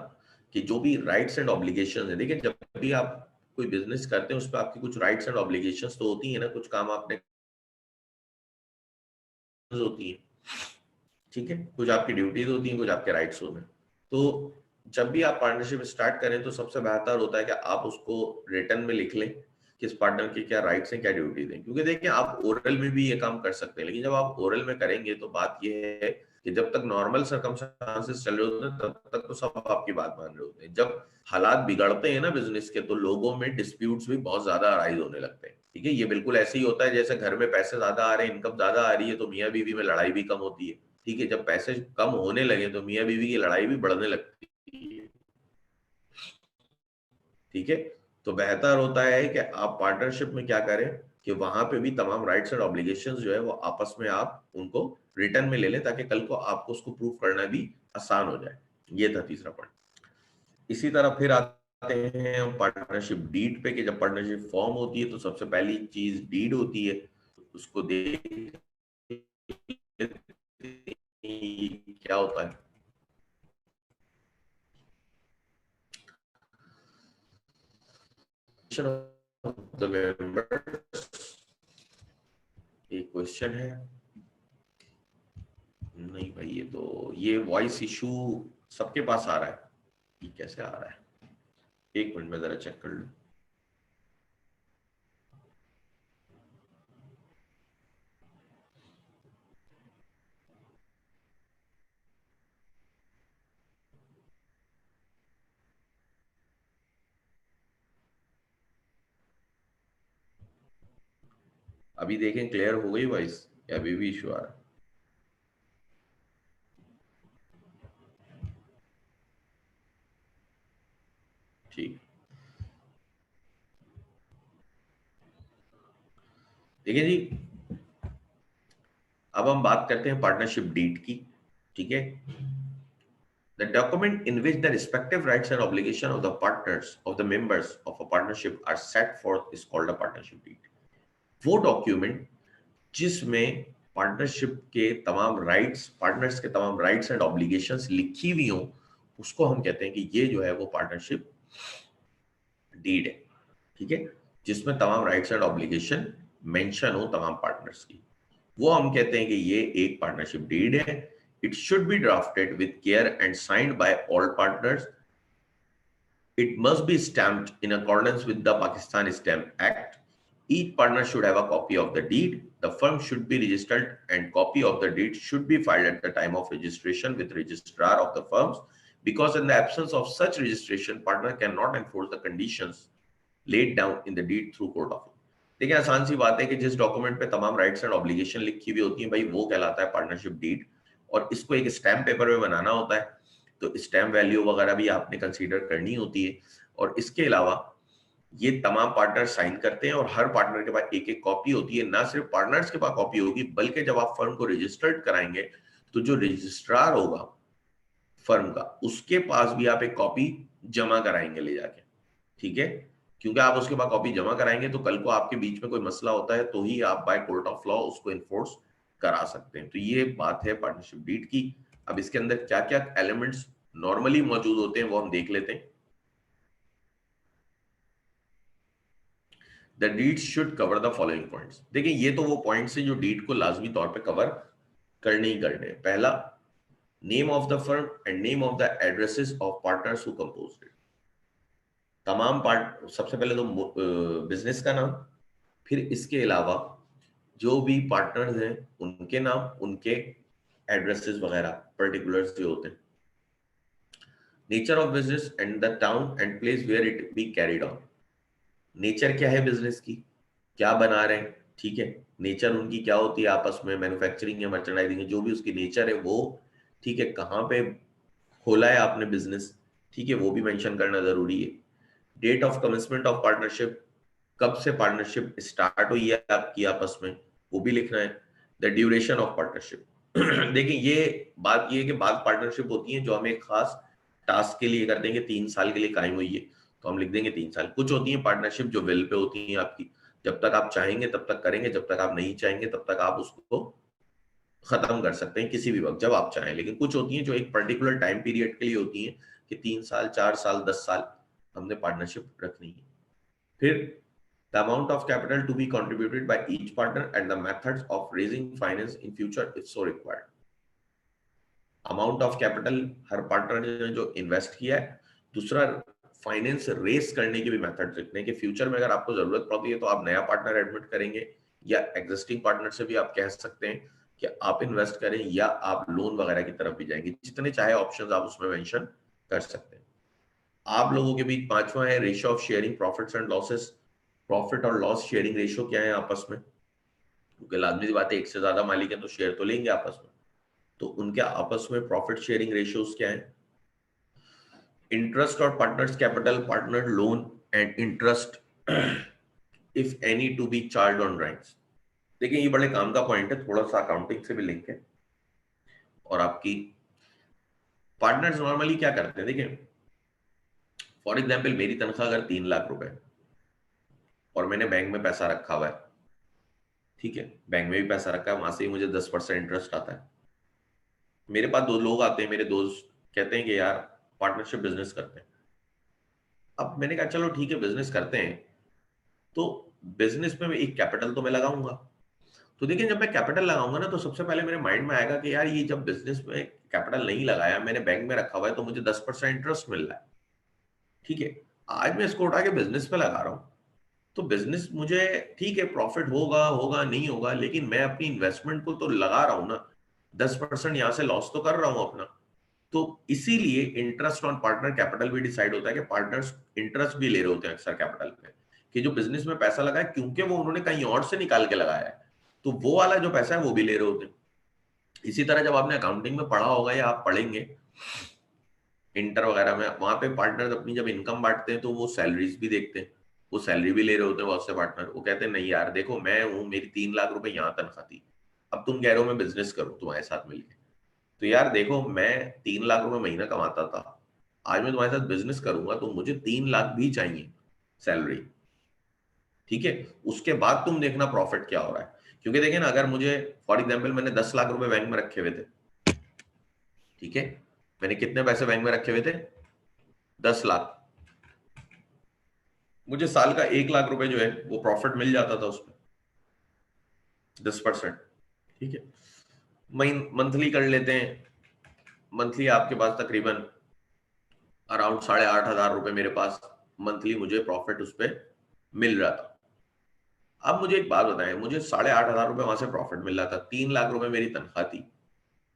कि जो भी राइट्स एंड ऑब्लिगेशन है, देखिए जब भी आप कोई बिजनेस करते हैं उस पर आपकी कुछ राइट्स एंड ऑब्लिगेशन तो होती है ना, कुछ काम आपने होती है, ठीक है, कुछ आपकी ड्यूटीज होती हैं, कुछ आपके राइट्स होते हैं। तो जब भी आप पार्टनरशिप स्टार्ट करें तो सबसे बेहतर होता है कि आप उसको रिटर्न में लिख लें, किस पार्टनर के क्या राइट्स हैं क्या ड्यूटीज हैं, क्योंकि देखिए आप ओरल में भी ये काम कर सकते हैं, लेकिन जब आप ओरल में करेंगे तो बात ये है कि जब तक नॉर्मल सर्कमस्टांसेस चल रहे होते हैं तब तक तो सब आपकी बात मान रहे होते हैं। जब हालात बिगड़ते हैं ना बिजनेस के, तो लोगों में डिस्प्यूट्स भी बहुत ज्यादा अराइज होने लगते हैं, ठीक है। ये बिल्कुल ऐसे ही होता है जैसे घर में पैसे ज्यादा आ रहे हैं, इनकम ज्यादा आ रही है, तो मियाँ बीवी में लड़ाई भी कम होती है, ठीक है। जब पैसे कम होने लगे तो मियाँ बीवी की लड़ाई भी बढ़ने लगती है, ठीक है। तो बेहतर होता है कि आप पार्टनरशिप में क्या करें कि वहां पे भी तमाम राइट्स और ऑब्लिगेशंस जो है वो आपस में आप उनको रिटर्न में ले लें, ताकि कल को आपको उसको प्रूव करना भी आसान हो जाए। ये था तीसरा पॉइंट। इसी तरह फिर आते हैं हम पार्टनरशिप डीड पे, कि जब पार्टनरशिप फॉर्म होती है तो सबसे पहली चीज डीड होती है, उसको देख क्या होता है। द मेंबर्स, एक क्वेश्चन है, नहीं भाई ये तो ये वॉइस इशू सबके पास आ रहा है, ये कैसे आ रहा है, एक मिनट में जरा चेक कर लूं। अभी देखें क्लियर हो गई वॉइस या अभी भी इशू आ रहा है? ठीक, देखिए जी, अब हम बात करते हैं पार्टनरशिप डीड की, ठीक है। The document in which the respective rights and obligation of the partners of the members of a partnership are set forth is called a partnership deed. वो डॉक्यूमेंट जिसमें पार्टनरशिप के तमाम राइट्स, पार्टनर्स के तमाम rights and obligations लिखी हुई हों, उसको हम कहते हैं कि ये जो है वो पार्टनरशिप डीड है, ठीक है, जिसमें तमाम राइट्स एंड ऑब्लिगेशन मेंशन हो तमाम पार्टनर्स की, वो हम कहते हैं कि ये एक पार्टनरशिप डीड है। It should be drafted with care and signed by all partners. It must be stamped in accordance with the Pakistan Stamp Act. Each partner should have a copy of the deed. The firm should be registered and copy of the deed should be filed at the time of registration with registrar of the firms, because in the absence of such registration, partner cannot enforce the conditions laid down in the deed through court of law. देखिए आसान सी बात है कि जिस document पे तमाम rights and obligation लिखी हुई होती है भाई वो कहलाता है पार्टनरशिप डीड, और इसको एक स्टैम्प पेपर में बनाना होता है, तो स्टैम्प वैल्यू वगैरह भी आपने कंसीडर करनी होती है। और इसके अलावा ये तमाम पार्टनर साइन करते हैं और हर पार्टनर के पास एक एक कॉपी होती है। ना सिर्फ पार्टनर्स के पास कॉपी होगी, बल्कि जब आप फर्म को रजिस्टर्ड कराएंगे तो जो रजिस्ट्रार होगा फर्म का, उसके पास भी आप एक कॉपी जमा कराएंगे ले जाके, ठीक है, क्योंकि आप उसके पास कॉपी जमा कराएंगे तो कल को आपके बीच में कोई मसला होता है तो ही आप बाय कोर्ट ऑफ लॉ उसको इन्फोर्स करा सकते हैं। तो ये बात है पार्टनरशिप डीड की। अब इसके अंदर क्या क्या एलिमेंट्स नॉर्मली मौजूद होते हैं वो हम देख लेते हैं। The deed should cover the following points. देखिए ये तो वो पॉइंट्स हैं जो डीड को लाजमी तौर पे कवर करने ही करने। पहला, name of the firm and name of the addresses of partners who composed it. तमाम पार्ट, सबसे पहले तो बिजनेस का नाम, फिर इसके अलावा जो भी पार्टनर्स हैं उनके नाम, उनके एड्रेसेस वगैरह पर्टिकुलर्स जो होते हैं, nature of business and the town and place where it be carried on. Nature क्या है बिजनेस की, क्या बना रहे हैं, ठीक है, नेचर उनकी क्या होती है आपस में, मैन्युफैक्चरिंग या मर्चेंडाइजिंग, जो भी उसकी नेचर है वो, ठीक है, कहाँ पे खोला है आपने बिजनेस, ठीक है, वो भी मेंशन करना जरूरी है। Date of commencement of partnership, कब से पार्टनरशिप स्टार्ट हुई है आपकी आपस में, वो भी लिखना है। द ड्यूरेशन ऑफ पार्टनरशिप देखिए ये बात ये है कि बाद पार्टनरशिप होती है जो हम एक खास टास्क के लिए करते हैं कि 3 साल के लिए कायम हुई है तो हम लिख देंगे 3 साल। कुछ होती है पार्टनरशिप जो विल पे होती है आपकी, जब तक आप चाहेंगे तब तक करेंगे, जब तक आप नहीं चाहेंगे तब तक आप उसको खत्म कर सकते हैं किसी भी वक्त जब आप चाहें। लेकिन कुछ होती हैं जो एक पर्टिकुलर टाइम पीरियड के लिए होती हैं कि 3 साल, 4 साल, 10 साल हमने पार्टनरशिप रखनी है। फिर the amount of capital to be contributed by each partner and the methods of raising finance in future if so required। Amount of capital her partner ने जो इन्वेस्ट किया है, दूसरा फाइनेंस रेस करने के भी मेथड लिखने के, फ्यूचर में अगर आपको जरूरत पड़ती है तो आप नया पार्टनर एडमिट करेंगे या एग्जिस्टिंग पार्टनर से भी आप कह सकते हैं कि आप इन्वेस्ट करें या आप लोन वगैरह की तरफ भी जाएंगे, जितने चाहे ऑप्शंस आप उसमें मेंशन कर सकते हैं। आप लोगों के बीच पांचवा है ratio of sharing profits and losses. Profit और लॉस शेयरिंग रेशियो क्या है आपस में, क्योंकि लाजमी बात है एक से ज्यादा मालिक है तो शेयर तो लेंगे आपस में, तो उनके आपस में प्रॉफिट शेयरिंग रेशियोज क्या है। इंटरेस्ट और partners capital, partner loan and interest if any to be charge on drawings. देखिए ये बड़े काम का पॉइंट है, थोड़ा सा अकाउंटिंग से भी लिंक है। और आपकी पार्टनर्स नॉर्मली क्या करते हैं, देखिए फॉर एग्जाम्पल मेरी तनख्वाह अगर 3 लाख रुपए और मैंने बैंक में पैसा रखा हुआ है, ठीक है, बैंक में भी पैसा रखा है, वहां से ही मुझे 10% इंटरेस्ट आता है। मेरे पास 2 लोग आते हैं, मेरे दोस्त कहते हैं कि यार पार्टनरशिप बिजनेस करते हैं। अब मैंने कहा चलो ठीक है बिजनेस करते हैं, तो बिजनेस में एक कैपिटल तो मैं लगाऊंगा। तो देखिए जब मैं कैपिटल लगाऊंगा ना तो सबसे पहले मेरे माइंड में आएगा कि यार ये जब बिजनेस में कैपिटल नहीं लगाया, मैंने बैंक में रखा हुआ है, तो मुझे 10% इंटरेस्ट मिल रहा है, ठीक है, आज मैं इसको उठा के बिजनेस में लगा रहा हूँ, तो बिजनेस मुझे ठीक है प्रॉफिट होगा होगा नहीं होगा, लेकिन मैं अपनी इन्वेस्टमेंट को तो लगा रहा हूं ना, 10% यहां से लॉस तो कर रहा हूं अपना। तो इसीलिए इंटरेस्ट ऑन पार्टनर कैपिटल भी डिसाइड होता है कि पार्टनर्स इंटरेस्ट भी ले रहे होते हैं अक्सर कैपिटल पे, कि जो बिजनेस में पैसा लगा है क्योंकि वो उन्होंने कहीं और से निकाल के लगाया है, तो वो वाला जो पैसा है वो भी ले रहे होते हैं। इसी तरह जब आपने अकाउंटिंग में पढ़ा होगा या आप पढ़ेंगे इंटर वगैरह में, वहां पे पार्टनर अपनी जब इनकम बांटते हैं तो वो सैलरीज भी देखते हैं, वो सैलरी भी ले रहे होते हैं बहुत से पार्टनर। वो कहते हैं नहीं यार देखो मैं हूं, मेरी 3 लाख रुपए यहाँ तनख्वाह थी, अब तुम कह रहे हो मैं बिजनेस करूं तुम्हारे साथ मिलकर, तो यार देखो मैं 3 लाख रुपए महीना कमाता था, आज मैं तुम्हारे साथ बिजनेस करूंगा तो मुझे 3 लाख भी चाहिए सैलरी, ठीक है, उसके बाद तुम देखना प्रॉफिट क्या हो रहा है। क्योंकि देखिए ना, अगर मुझे फॉर एग्जाम्पल मैंने 10 लाख रुपए बैंक में रखे हुए थे, ठीक है, मैंने कितने पैसे बैंक में रखे हुए थे? 10 लाख। मुझे साल का 1 लाख रुपए जो है वो प्रॉफिट मिल जाता था उसमें, 10%। ठीक है, मंथली कर लेते हैं। मंथली आपके पास तकरीबन अराउंड 8,500 रुपए मेरे पास मंथली मुझे प्रॉफिट उस पर मिल रहा था। अब मुझे एक बात बताएं, मुझे 8,500 रुपए वहां से प्रॉफिट मिल रहा था, 3 लाख रुपए मेरी तनख्वाह थी।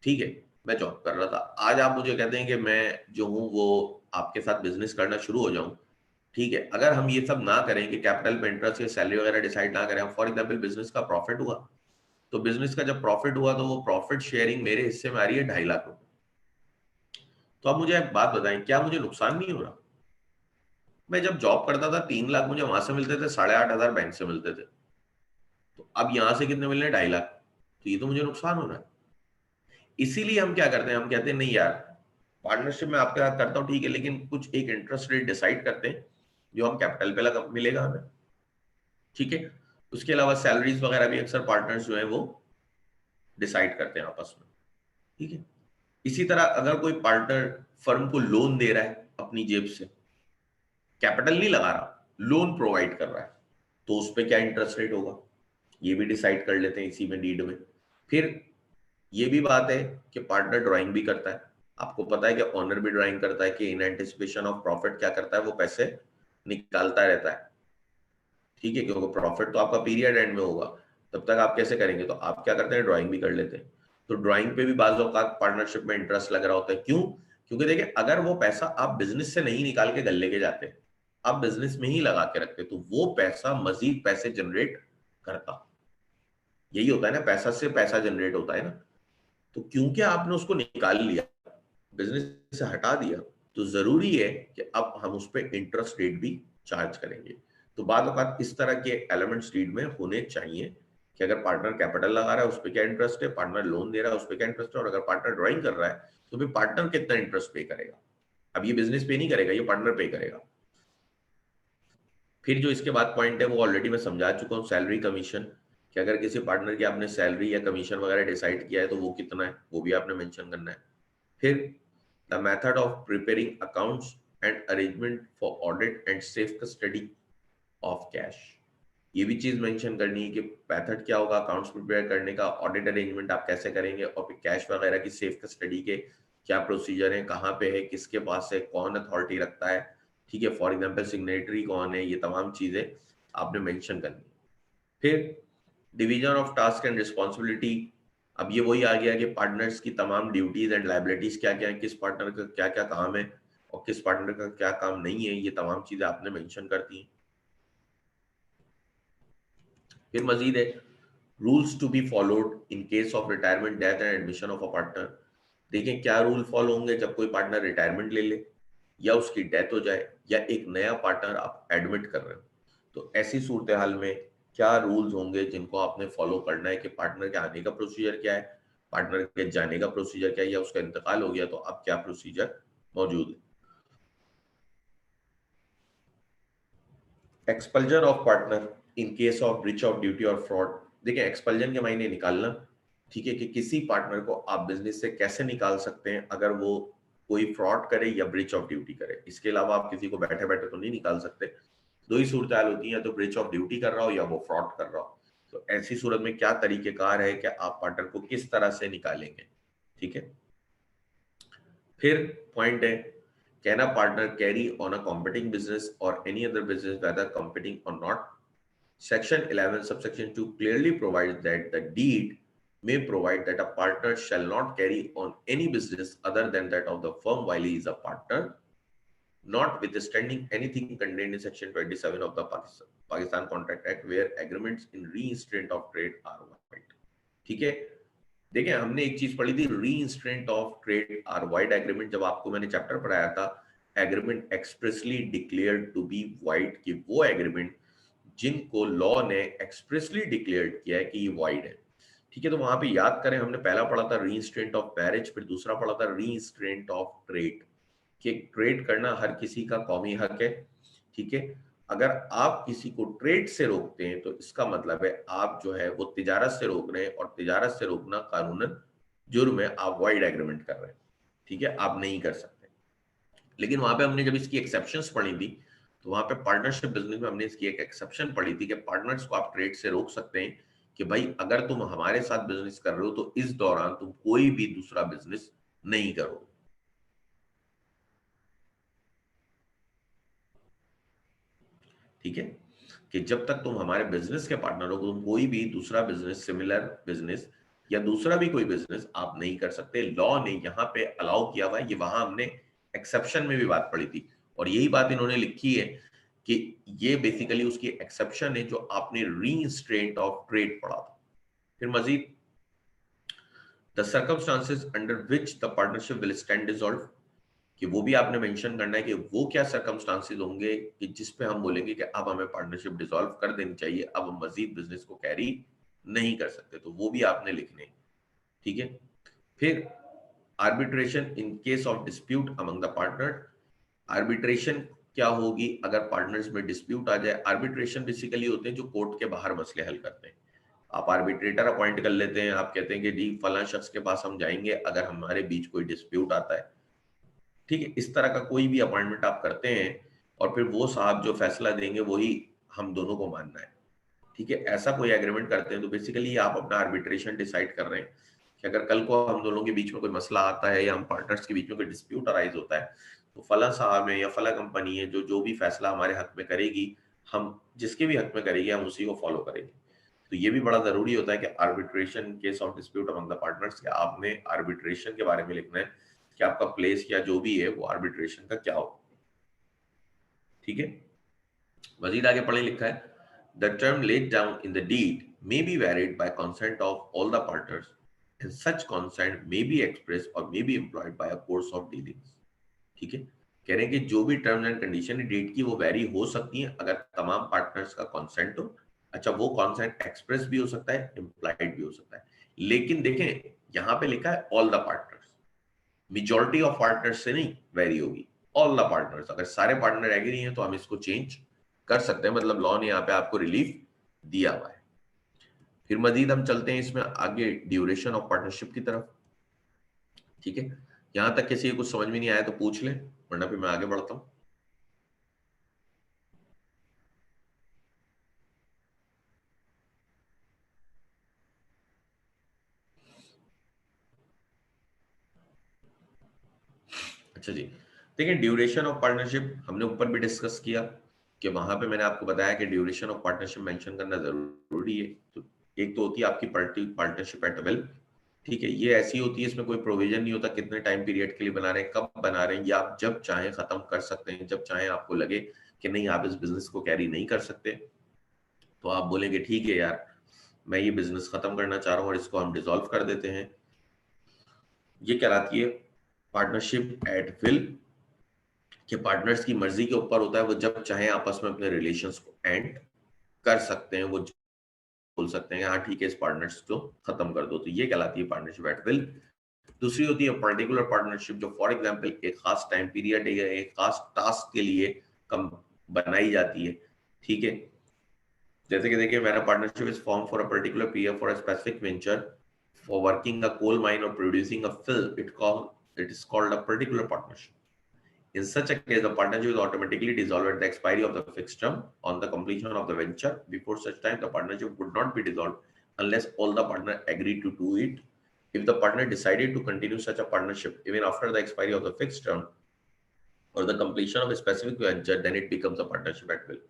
ठीक है, मैं जॉब कर रहा था। आज आप मुझे कहते हैं कि मैं जो हूँ वो आपके साथ बिजनेस करना शुरू हो जाऊं। ठीक है, अगर हम ये सब ना करें कि कैपिटल पे इंटरेस्ट या सैलरी वगैरह डिसाइड ना करें, फॉर एग्जांपल बिजनेस का प्रॉफिट हुआ, तो बिजनेस का जब प्रॉफिट हुआ तो वो प्रॉफिट शेयरिंग मेरे हिस्से में आ रही है 2.5 लाख रुपए। तो अब मुझे एक बात बताएं, क्या मुझे नुकसान नहीं हो रहा? मैं जब जॉब करता था 3 लाख मुझे वहां से मिलते थे, 8,500 बैंक से मिलते थे। तो अब यहां से कितने मिल रहे हैं? 2.5 लाख। तो ये तो मुझे नुकसान हो रहा है। इसीलिए हम क्या करते हैं, हम कहते हैं नहीं यार, पार्टनरशिप में आपके साथ करता हूँ ठीक है, लेकिन कुछ एक इंटरेस्ट रेट डिसाइड करते हैं जो हम कैपिटल पे लगा मिलेगा हमें। ठीक है, उसके अलावा सैलरीज वगैरह भी अक्सर पार्टनर्स जो है वो डिसाइड करते हैं आपस में। ठीक है, इसी तरह अगर कोई पार्टनर फर्म को लोन दे रहा है अपनी जेब से, कैपिटल नहीं लगा रहा, लोन प्रोवाइड कर रहा है, तो उस पर क्या इंटरेस्ट रेट होगा ये भी डिसाइड कर लेते हैं इसी में, डीड में। फिर ये भी बात है कि पार्टनर ड्राइंग भी करता है। आपको पता है कि ऑनर भी ड्राइंग करता है कि इन एंटिसिपेशन ऑफ प्रॉफिट क्या करता है, वो पैसे निकालता रहता है। ठीक है, क्योंकि प्रॉफिट तो आपका पीरियड एंड में होगा, तब तक आप कैसे करेंगे? तो आप क्या करते हैं, ड्राइंग भी कर लेते हैं। तो ड्राइंग पे भी बाज़ औक़ात पार्टनरशिप में इंटरेस्ट लग रहा होता है। क्यों? क्योंकि देखिए, अगर वो पैसा आप बिजनेस से नहीं निकाल के घर लेके जाते, आप बिजनेस में ही लगा के रखते, तो वो पैसा मजीद पैसे जनरेट करता। यही होता है ना, पैसा से पैसा जनरेट होता है ना। तो क्योंकि आपने उसको निकाल लिया, बिजनेस से हटा दिया, तो जरूरी है कि अब हम उस पर इंटरेस्ट रेट भी चार्ज करेंगे। तो बाद औक़ात इस तरह के एलिमेंट्स डीड में होने चाहिए कि अगर पार्टनर कैपिटल लगा रहा है उस पर क्या इंटरेस्ट है, पार्टनर लोन दे रहा है उस पर क्या इंटरेस्ट है, और अगर पार्टनर ड्राइंग कर रहा है तो फिर पार्टनर कितना इंटरेस्ट पे करेगा। अब ये बिजनेस पे नहीं करेगा, ये पार्टनर पे करेगा। फिर जो इसके बाद पॉइंट है वो ऑलरेडी मैं समझा चुका हूँ, सैलरी कमीशन, कि अगर किसी पार्टनर की आपने सैलरी या कमीशन वगैरह डिसाइड किया है तो वो कितना है वो भी आपने मेंशन करना है। फिर the method of preparing accounts and arrangement for audit and safe custody of cash, ये भी चीज मेंशन करनी है कि मेथड क्या होगा अकाउंट्स प्रिपेयर करने का, ऑडिट अरेंजमेंट आप कैसे करेंगे, और फिर कैश वगैरह की सेफ कस्टडी के क्या प्रोसीजर है, कहाँ पे है, किसके पास है, कौन अथॉरिटी रखता है। ठीक है, फॉर एग्जाम्पल सिग्नेटरी कौन है, ये तमाम चीजें आपने मेंशन करनी है। फिर division of task and responsibility, अब ये वही आ गया कि पार्टनर्स की तमाम ड्यूटीज एंड लाइबिलिटीज क्या क्या है, किस पार्टनर का क्या क्या काम है और किस पार्टनर का क्या काम नहीं है, ये तमाम चीजें आपने मेंशन कर दी। फिर मजीद है rules to be followed in case of retirement, death and admission of a partner. देखें क्या रूल फॉलो होंगे जब कोई पार्टनर रिटायरमेंट ले ले या उसकी डेथ हो जाए या एक नया पार्टनर आप एडमिट कर रहे हो, तो ऐसी सूरत हाल में क्या रूल्स होंगे जिनको आपने फॉलो करना है कि पार्टनर के आने का प्रोसीजर क्या है, पार्टनर के जाने का प्रोसीजर क्या है, या उसका इंतकाल हो गया तो अब क्या प्रोसीजर मौजूद है। Expulsion of partner in case of breach of duty और फ्रॉड। देखिए एक्सपल्जन के मायने निकालना, ठीक है, कि किसी पार्टनर को आप बिजनेस से कैसे निकाल सकते हैं अगर वो कोई फ्रॉड करे या ब्रीच ऑफ ड्यूटी करे। इसके अलावा आप किसी को बैठे बैठे तो नहीं निकाल सकते। दो ही सूरत होती है, तो ब्रीच ऑफ ड्यूटी कर रहा हो या वो फ्रॉड कर रहा हो। तो ऐसी सूरत में क्या तरीकेकार है कि आप पार्टनर को किस तरह से निकालेंगे। ठीक है, फिर पॉइंट है, can a partner carry on a competing business or any other business whether competing or not? Section 11 subsection 2 clearly provides that the deed may provide that a partner shall not carry on any business other than that of the firm while he is a partner, notwithstanding anything contained in section 27 of the Pakistan Contract Act where agreements in reinstatement of trade are void। ठीक है, देखिए हमने एक चीज पढ़ी थी, restraint of trade are void agreement, जब आपको मैंने चैप्टर पढ़ाया था, agreement expressly declared to be void, कि वो एग्रीमेंट जिनको लॉ ने एक्सप्रेसली डिक्लेयर किया है कि ये वाइड है। ठीक है, तो वहां पे याद करें हमने पहला पढ़ा था रीइंस्टेंट ऑफ मैरिज, फिर दूसरा पढ़ा था रीइंस्टेंट ऑफ ट्रेड, कि ट्रेड करना हर किसी का कौमी हक है। ठीक है, अगर आप किसी को ट्रेड से रोकते हैं तो इसका मतलब है आप जो है वो तिजारत से रोक रहे हैं, और तिजारत से रोकना कानूनन जुर्म है, आप वाइड एग्रीमेंट कर रहे हैं। ठीक है, आप नहीं कर सकते। लेकिन वहां पे हमने जब इसकी एक्सेप्शंस पढ़ी थी, तो वहां पे पार्टनरशिप बिजनेस में हमने इसकी एक एक्सेप्शन पढ़ी थी कि पार्टनर्स को आप ट्रेड से रोक सकते हैं कि भाई अगर तुम हमारे साथ बिजनेस कर रहे हो तो इस दौरान तुम कोई भी दूसरा बिजनेस नहीं करो। ठीक है, कि जब तक तुम हमारे बिजनेस के पार्टनर हो तुम कोई भी दूसरा बिजनेस, सिमिलर बिजनेस या दूसरा भी कोई बिजनेस आप नहीं कर सकते। लॉ ने यहाँ पे अलाउ किया हुआ है, ये वहां हमने एक्सेप्शन में भी बात पढ़ी थी और यही बात इन्होंने लिखी है कि ये बेसिकली उसकी एक्सेप्शन है जो आपने रीइंस्टेट ऑफ ट्रेड पढ़ा था। फिर मजीद, the circumstances under which the partnership will stand dissolved, कि वो भी आपने मेंशन करना है कि वो क्या सर्कमस्टांसेस होंगे कि जिस पे हम बोलेंगे कि अब हमें पार्टनरशिप डिसॉल्व कर देनी चाहिए, अब हम मजीद बिजनेस को कैरी नहीं कर सकते, तो वो भी आपने लिखने। ठीक है, फिर arbitration in case of dispute among the partner. Arbitration क्या होगी अगर पार्टनर्स में डिस्प्यूट आ जाए। आर्बिट्रेशन बेसिकली होते हैं जो कोर्ट के बाहर मसले हल करते हैं। आप आर्बिट्रेटर अपॉइंट कर लेते हैं, आप कहते हैं कि जी फला शख्स के पास हम जाएंगे अगर हमारे बीच कोई डिस्प्यूट आता है। ठीक है, इस तरह का कोई भी अपॉइंटमेंट आप करते हैं और फिर वो साहब जो फैसला देंगे वही हम दोनों को मानना है। ठीक है, ऐसा कोई एग्रीमेंट करते हैं तो बेसिकली आप अपना आर्बिट्रेशन डिसाइड कर रहे हैं कि अगर कल को हम दोनों के बीच में कोई मसला आता है या हम पार्टनर्स के बीच में कोई डिस्प्यूट अराइज होता है तो फला साहब है या फला कंपनी है जो जो भी फैसला हमारे हक में करेगी, हम जिसके भी हक में करेगी हम उसी को फॉलो करेंगे। तो ये भी बड़ा जरूरी होता है कि arbitration case of dispute among the partners, के आपने आर्बिट्रेशन के बारे में लिखना है कि आपका प्लेस या जो भी है वो आर्बिट्रेशन का क्या हो। ठीक है, मजीद आगे पढ़े लिखा है, the term laid down in the deed may be varied by consent of all the partners and such consent may be express or may be employed by a course of dealings. ठीक है, कह रहे हैं कि जो भी terms and condition date की वो वेरी हो सकती है अगर तमाम पार्टनर्स का कंसेंट हो। अच्छा, वो कंसेंट एक्सप्रेस भी हो सकता है, इम्प्लाइड भी हो सकता है, लेकिन देखें यहाँ पे लिखा है all the partners, majority of partners से नहीं वेरी होगी, ऑल द पार्टनर्स। अगर सारे पार्टनर एग्री हैं तो हम इसको चेंज कर सकते हैं, मतलब लॉ ने यहाँ पे आपको रिलीफ दिया हुआ है। फिर मजीद हम चलते हैं इसमें आगे ड्यूरेशन ऑफ पार्टनरशिप की तरफ। ठीक है, यहां तक किसी को कुछ समझ में नहीं आया तो पूछ ले, वरना फिर मैं आगे बढ़ता हूं। अच्छा जी, देखिए ड्यूरेशन ऑफ पार्टनरशिप हमने ऊपर भी डिस्कस किया कि वहां पे मैंने आपको बताया कि ड्यूरेशन ऑफ पार्टनरशिप मेंशन करना जरूरी है। तो एक तो होती है आपकी पार्टनरशिप एट विल। ठीक है, ये ऐसी होती है इसमें कोई प्रोविजन नहीं होता कितने टाइम पीरियड के लिए बना रहे हैं, कब बना रहे हैं, या आप जब चाहें खत्म कर सकते हैं, जब चाहें आपको लगे कि नहीं आप इस बिजनेस को कैरी नहीं कर सकते तो आप बोलेंगे ठीक है यार मैं ये बिजनेस खत्म करना चाह रहा हूँ और इसको हम डिसॉल्व कर देते हैं। ये कहलाती है पार्टनरशिप एट विल, कि पार्टनर्स की मर्जी के ऊपर होता है, वो जब चाहे आपस में अपने रिलेशंस को एंड कर सकते हैं, वो बोल सकते हैं हाँ ठीक है इस पार्टनर्स को खत्म कर दो, तो ये कहलाती है पार्टनरशिप एट विल। दूसरी होती है पर्टिकुलर पार्टनरशिप जो फॉर एग्जांपल एक खास टाइम पीरियड या एक खास टास्क के लिए कम बनाई जाती है। ठीक है, जैसे कि देखिए मेरा partnership is form for a particular period for a specific venture for working a coal mine or producing a film, it is called a particular partnership. In such a case, the partnership is automatically dissolved at the expiry of the fixed term on the completion of the venture. Before such time, the partnership would not be dissolved unless all the partners agreed to do it. If the partner decided to continue such a partnership even after the expiry of the fixed term or the completion of a specific venture, then it becomes a partnership at will.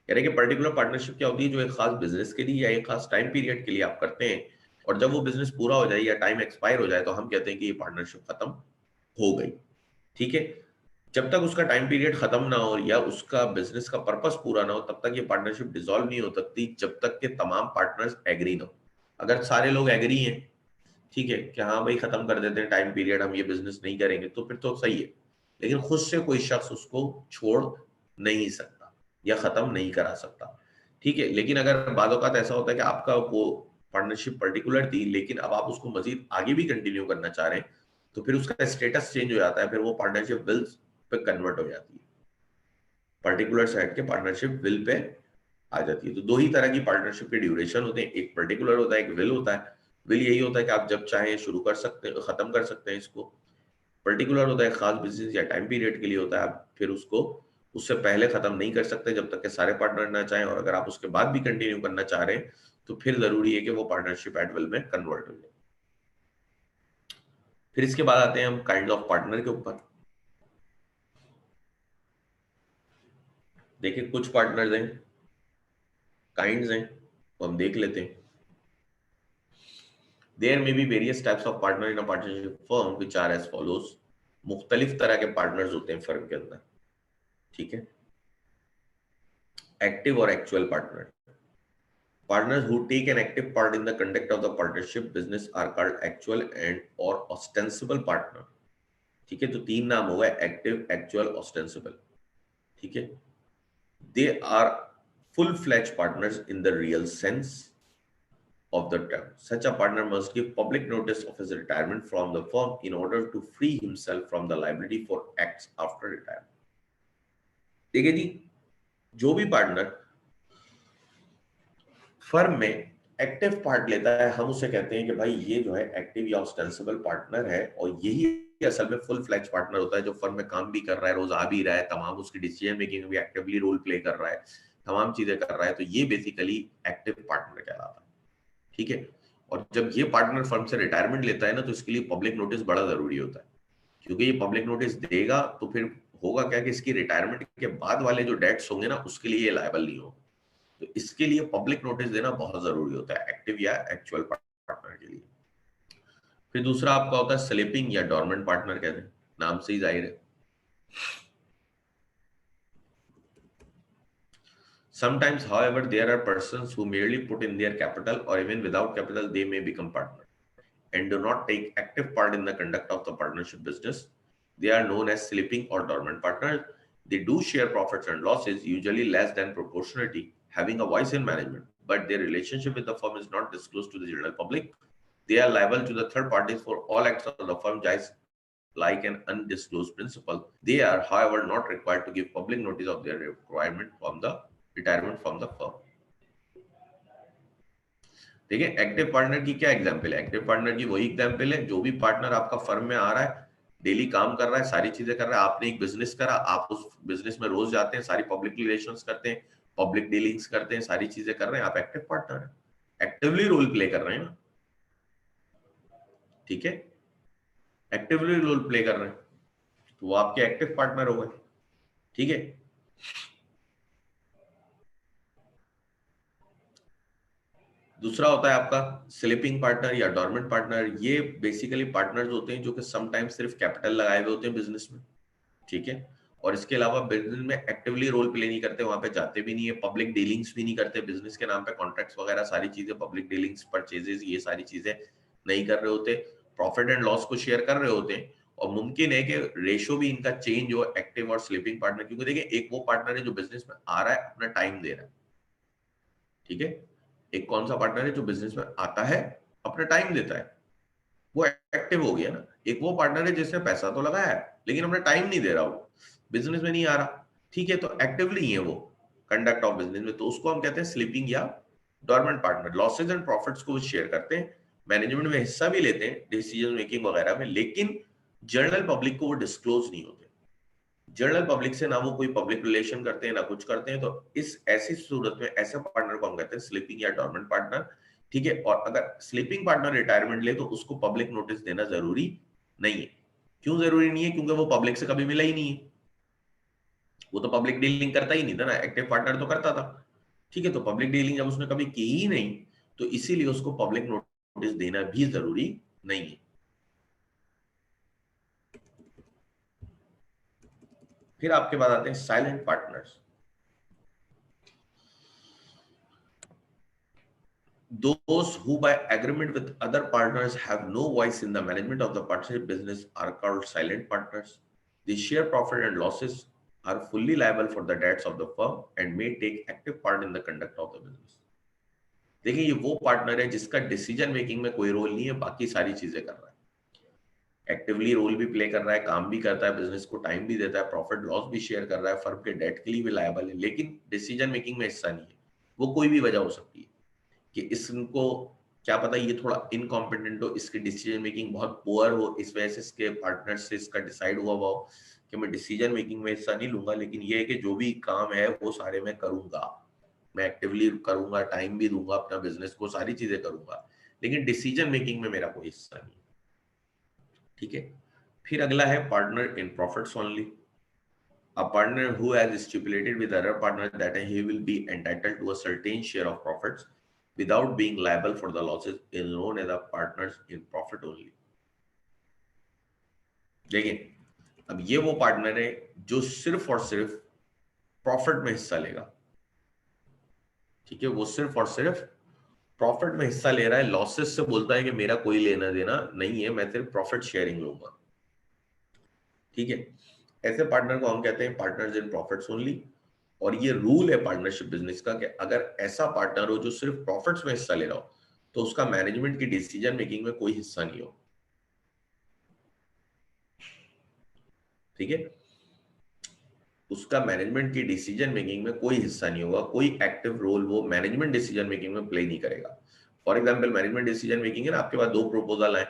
यानी कि particular partnership क्या होती है, जो एक खास business के लिए या एक खास टाइम पीरियड के लिए आप करते हैं और जब वो बिजनेस पूरा हो जाए या टाइम एक्सपायर हो जाए तो हम कहते हैं कि ये पार्टनरशिप खत्म हो गई। ठीक है, जब तक उसका टाइम पीरियड खत्म ना हो या उसका बिजनेस का पर्पस पूरा ना हो तब तक ये पार्टनरशिप डिसॉल्व नहीं हो सकती जब तक के तमाम पार्टनर्स एग्री ना हो। अगर सारे लोग एग्री हैं ठीक है कि हाँ भाई खत्म कर देते हैं टाइम पीरियड, हम ये बिजनेस नहीं करेंगे, तो फिर तो सही है। लेकिन खुद से कोई शख्स उसको छोड़ नहीं सकता या खत्म नहीं करा सकता। ठीक है, लेकिन अगर बाद औक़ात ऐसा होता है कि आपका वो पार्टनरशिप पर्टिकुलर थी लेकिन अब आप उसको मजीद आगे भी कंटिन्यू करना चाह रहे हैं तो फिर उसका स्टेटस चेंज हो जाता है, फिर वो पार्टनरशिप विल्स पे कन्वर्ट हो जाती है, पर्टिकुलर साइड के पार्टनरशिप विल पे आ जाती है। तो दो ही तरह की पार्टनरशिप के ड्यूरेशन होते हैं, एक पर्टिकुलर होता है, एक विल होता है। विल यही होता है कि आप जब चाहें शुरू कर सकते हैं, खत्म कर सकते हैं इसको, पर्टिकुलर होता है, खास बिजनेस या टाइम पीरियड के लिए होता है, आप फिर उसको उससे पहले खत्म नहीं कर सकते जब तक कि सारे पार्टनर ना चाहें, और अगर आप उसके बाद भी कंटिन्यू करना चाह रहे हैं तो फिर जरूरी है कि वो पार्टनरशिप एट विल में कन्वर्ट हो जाए। फिर इसके बाद आते हैं हम काइंड ऑफ पार्टनर के ऊपर। देखिए कुछ पार्टनर्स हैं, काइंड्स हैं, तो हम देख लेते हैं। There may be various types of partner in a partnership firm which are as follows. मुख्तलिफ तरह के पार्टनर्स होते हैं फर्म के अंदर, ठीक है। एक्टिव और actual partner. Partners who take an active part in the conduct of the partnership business are called actual and or ostensible partner। ठीक है, तो तीन नाम हो गए, एक्टिव, एक्चुअल, ऑस्टेंसिबल। ठीक है, they are full fledged partners in the real sense of the term। Such a partner must give public notice of his retirement from the firm in order to free himself from the liability for acts after retirement। ठीक है जी, जो भी partner firm में active part लेता है, हम उसे कहते हैं कि भाई ये जो है एक्टिव या ऑस्टेंसिबल पार्टनर है, और यही असल में फुल फ्लैज पार्टनर होता है, जो फर्म में काम भी कर रहा है, रोज आ भी रहा है, तमाम उसकी डिसीजन मेकिंग में भी एक्टिवली रोल प्ले कर रहा है, तमाम चीजें कर रहा है, तो ये बेसिकली एक्टिव पार्टनर कहलाता है। ठीक है, और जब ये पार्टनर फर्म से रिटायरमेंट लेता है ना, तो इसके लिए पब्लिक नोटिस बड़ा जरूरी होता है, क्योंकि ये पब्लिक नोटिस देगा तो फिर होगा क्या कि इसकी रिटायरमेंट के बाद वाले जो डेट्स होंगे ना, उसके लिए ये लायबल नहीं होगा। तो इसके लिए पब्लिक नोटिस देना बहुत जरूरी होता है एक्टिव या एक्चुअल पार्टनर के लिए। फिर दूसरा आपका होता है स्लीपिंग या डॉर्मेंट पार्टनर, कहते हैं, नाम से ही जाहिर है। Sometimes, however, there are persons who merely put in their capital, or even without capital, they may become partner and do not take active part in the conduct of the partnership business. They are known as sleeping or dormant partners. They do share profits and losses, usually less than proportionally, having a voice in management, but their relationship with the firm is not disclosed to the general public. They are liable to the third parties for all acts of the firm, just like an undisclosed principal. They are, however, not required to give public notice of their requirement from the retirement from the firm। देखिए, active partner की क्या example है? Active partner की वही example है, जो भी partner आपका फर्म में आ रहा है, डेली काम कर रहा है, सारी चीजें कर रहा है, आपने एक बिजनेस करा, आप उस बिजनेस में रोज जाते हैं, सारी पब्लिक रिलेशंस करते हैं, पब्लिक डीलिंग्स करते हैं, सारी चीजें कर रहे हैं, आप एक्टिव पार्टनर हैं, एक्टिवली रोल प्ले कर रहे हैं ना। ठीक है, एक्टिवली रोल प्ले कर रहे हैं, तो वो आपके एक्टिव पार्टनर हो गए। ठीक है, दूसरा होता है आपका स्लीपिंग पार्टनर या डॉर्मेंट पार्टनर। ये बेसिकली पार्टनर्स होते हैं जो कि समटाइम्स सिर्फ कैपिटल लगाए हुए होते हैं बिजनेस में, ठीक है, और इसके अलावा बिजनेस में एक्टिवली रोल प्ले नहीं करते, वहां पे जाते भी नहीं है, पब्लिक डीलिंग्स भी नहीं करते, बिजनेस के नाम पे कॉन्ट्रैक्ट्स वगैरह सारी चीजें, पब्लिक डीलिंग्स, परचेजेस, ये सारी चीजें नहीं कर रहे होते, प्रॉफिट एंड लॉस को शेयर कर रहे होते हैं, और मुमकिन है कि रेशो भी इनका चेंज हो एक्टिव और स्लीपिंग पार्टनर, क्योंकि देखिए एक वो पार्टनर है जो बिजनेस में आ रहा है, अपना टाइम दे रहा है। ठीक है, एक कौन सा पार्टनर है जो बिजनेस में आता है, अपना टाइम देता है, वो एक्टिव हो गया ना। एक वो पार्टनर है जिसने पैसा तो लगाया है लेकिन अपना टाइम नहीं दे रहा, वो बिजनेस में नहीं आ रहा, ठीक है, तो एक्टिवली ही है वो कंडक्ट ऑफ बिजनेस में, तो उसको हम कहते हैं स्लीपिंग या dormant partner. Losses and profits को शेयर करते हैं, मैनेजमेंट में हिस्सा भी लेते हैं, डिसीजन मेकिंग वगैरह में, लेकिन जनरल पब्लिक को वो डिस्क्लोज नहीं होते। जनरल पब्लिक से ना वो कोई पब्लिक रिलेशन करते हैं ना कुछ करते हैं, तो इस ऐसी सूरत में ऐसे पार्टनर को हम कहते हैं स्लीपिंग या डॉर्मेंट पार्टनर। ठीक है, और अगर स्लीपिंग पार्टनर रिटायरमेंट ले तो उसको पब्लिक नोटिस देना जरूरी नहीं है। क्यों जरूरी नहीं है? क्योंकि वो पब्लिक से कभी मिला ही नहीं है, वो तो पब्लिक डीलिंग करता ही नहीं था ना, एक्टिव पार्टनर तो करता था। ठीक है, तो पब्लिक डीलिंग जब उसने कभी की ही नहीं, तो इसीलिए उसको पब्लिक नोटिस देना भी जरूरी नहीं है। फिर आपके बाद आते हैं silent partners. Those who by agreement with other partners have no voice in the management of the partnership business are called silent partners. They share profit and losses, are fully liable for the debts of the firm, and may take active part in the conduct of the business। देखिए, ये वो partner है जिसका decision making में कोई role नहीं है, बाकी सारी चीजें कर रहा है, एक्टिवली रोल भी प्ले कर रहा है, काम भी करता है, बिजनेस को टाइम भी देता है, प्रॉफिट लॉस भी शेयर कर रहा है, फर्म के डेट के लिए भी लायबल है, लेकिन डिसीजन मेकिंग में हिस्सा नहीं है। वो कोई भी वजह हो सकती है कि इसको क्या पता ये थोड़ा इनकॉम्पिटेंट हो, इसकी डिसीजन मेकिंग बहुत पुअर हो, इस वजह से इसके पार्टनर से इसका डिसाइड हुआ हो कि मैं डिसीजन मेकिंग में हिस्सा नहीं लूंगा, लेकिन ये है कि जो भी काम है वो सारे मैं करूंगा, मैं एक्टिवली करूंगा, टाइम भी दूंगा अपना बिजनेस को, सारी चीजें करूंगा, लेकिन डिसीजन मेकिंग में मेरा कोई हिस्सा नहीं। ठीक है। फिर अगला है partner in profits only. A partner who has stipulated with other partner that he will be entitled to a certain share of profits without being liable for the losses is known as a partners in profit only. देखिए, अब ये वो partner है जो सिर्फ और सिर्फ profit में हिस्सा लेगा। ठीक है, वो सिर्फ और सिर्फ प्रॉफिट में हिस्सा ले रहा है, लॉसेस से बोलता है कि मेरा कोई लेना देना नहीं है, मैं सिर्फ प्रॉफिट शेयरिंग लूंगा। ठीक है, ऐसे पार्टनर को हम कहते हैं पार्टनर्स इन प्रॉफिट्स ओनली। और ये रूल है पार्टनरशिप बिजनेस का कि अगर ऐसा पार्टनर हो जो सिर्फ प्रॉफिट्स में हिस्सा ले रहा हो, तो उसका मैनेजमेंट की डिसीजन मेकिंग में कोई हिस्सा नहीं हो। ठीक है, उसका मैनेजमेंट की डिसीजन मेकिंग में कोई हिस्सा नहीं होगा, कोई एक्टिव रोल वो मैनेजमेंट डिसीजन मेकिंग में प्ले नहीं करेगा। For example, management decision making है ना, आपके पास दो प्रपोजल आए।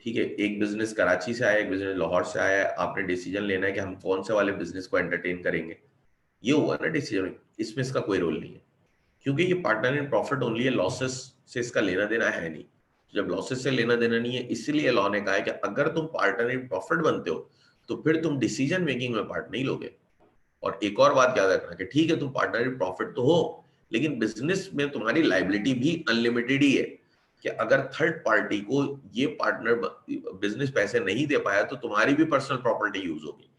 ठीक है, एक बिजनेस कराची से आया, एक बिजनेस लाहौर से आया, आपने डिसीजन लेना है कि हम कौन से वाले बिजनेस को एंटरटेन करेंगे। ये हुआ ना डिसीजन, इसमें इसका कोई रोल नहीं है, क्योंकि ये पार्टनर इन प्रॉफिट ओनली है, लॉसेस से इसका लेना देना है नहीं। जब लॉसेस से लेना देना नहीं है, इसीलिए लॉ ने कहा है कि अगर तुम पार्टनर इन प्रॉफिट बनते हो तो फिर तुम डिसीजन मेकिंग में पार्ट नहीं लोगे। और एक और बात याद रखना कि ठीक है तुम पार्टनर इन प्रॉफिट तो हो, लेकिन बिजनेस में तुम्हारी लाइबिलिटी भी अनलिमिटेड ही है, कि अगर थर्ड पार्टी को ये पार्टनर बिजनेस पैसे नहीं दे पाया तो तुम्हारी भी पर्सनल प्रॉपर्टी यूज होगी,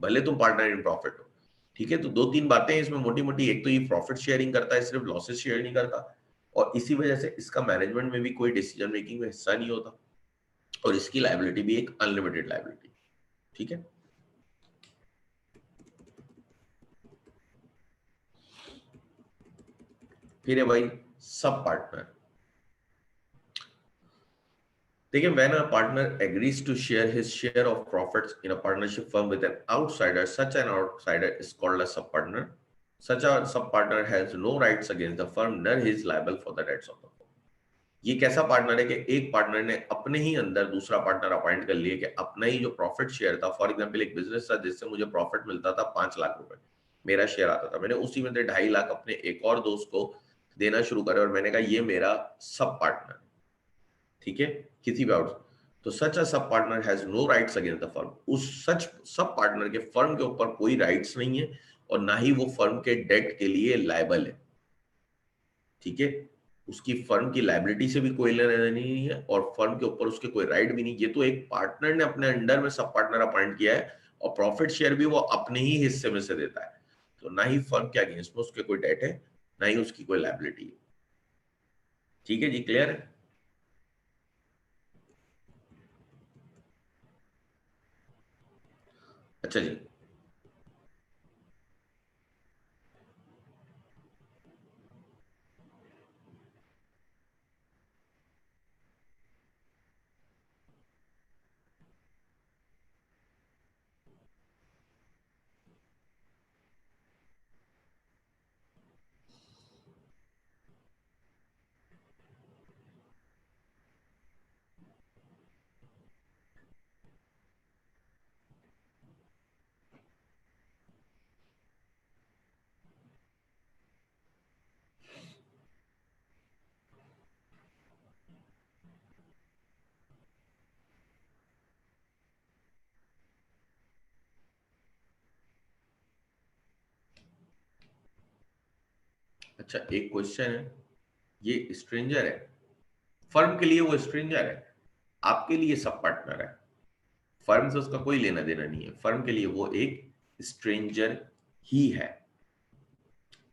भले तुम पार्टनर इन प्रॉफिट हो। ठीक है, तो दो तीन बातें हैं इसमें मोटी मोटी, एक तो ये प्रॉफिट शेयरिंग करता है, सिर्फ लॉसेस शेयर नहीं करता, और इसी वजह से इसका मैनेजमेंट में भी कोई डिसीजन मेकिंग में हिस्सा नहीं होता, और इसकी लाइबिलिटी भी एक अनलिमिटेड लाइबिलिटी। ठीक है, फिर है भाई सब पार्टनर। देखिए, when a partner agrees to share his share of profits in a partnership firm with an outsider, such an outsider is called a sub-partner. Such a sub-partner has no rights against the firm, nor he is liable for the debts of the firm. ये कैसा partner है कि एक partner ने अपने ही अंदर दूसरा partner appoint कर लिया कि अपना ही जो प्रॉफिट शेयर था, फॉर एग्जांपल एक बिजनेस था जिससे मुझे प्रॉफिट मिलता था 5 लाख रुपए, मेरा शेयर आता था, मैंने उसी में से 2.5 लाख अपने एक और दोस्त को देना शुरू करे, और मैंने कहा ये मेरा सब पार्टनर। ठीक है, किसी भी आउट, तो such a sub partner has no rights against the firm, उस सच सब पार्टनर के फर्म के ऊपर कोई राइट्स नहीं है, और ना ही वो फर्म के डेट के लिए लायबल है। ठीक है, उसकी फर्म की लायबिलिटी से भी कोई लेना देना नहीं है, और फर्म के ऊपर उसके कोई राइट भी नहीं। ये तो एक पार्टनर ने अपने अंडर में सब पार्टनर अपॉइंट किया है, और प्रॉफिट शेयर भी वो अपने ही हिस्से में से देता है, तो ना ही फर्म के अगेंस्ट में उसके कोई डेट है, ना ही उसकी कोई लायबिलिटी है। ठीक है जी, क्लियर है? अच्छा जी, अच्छा एक क्वेश्चन है, ये स्ट्रेंजर है, फर्म के लिए वो स्ट्रेंजर है, आपके लिए सब पार्टनर है, फर्म से उसका कोई लेना देना नहीं है, फर्म के लिए वो एक स्ट्रेंजर ही है।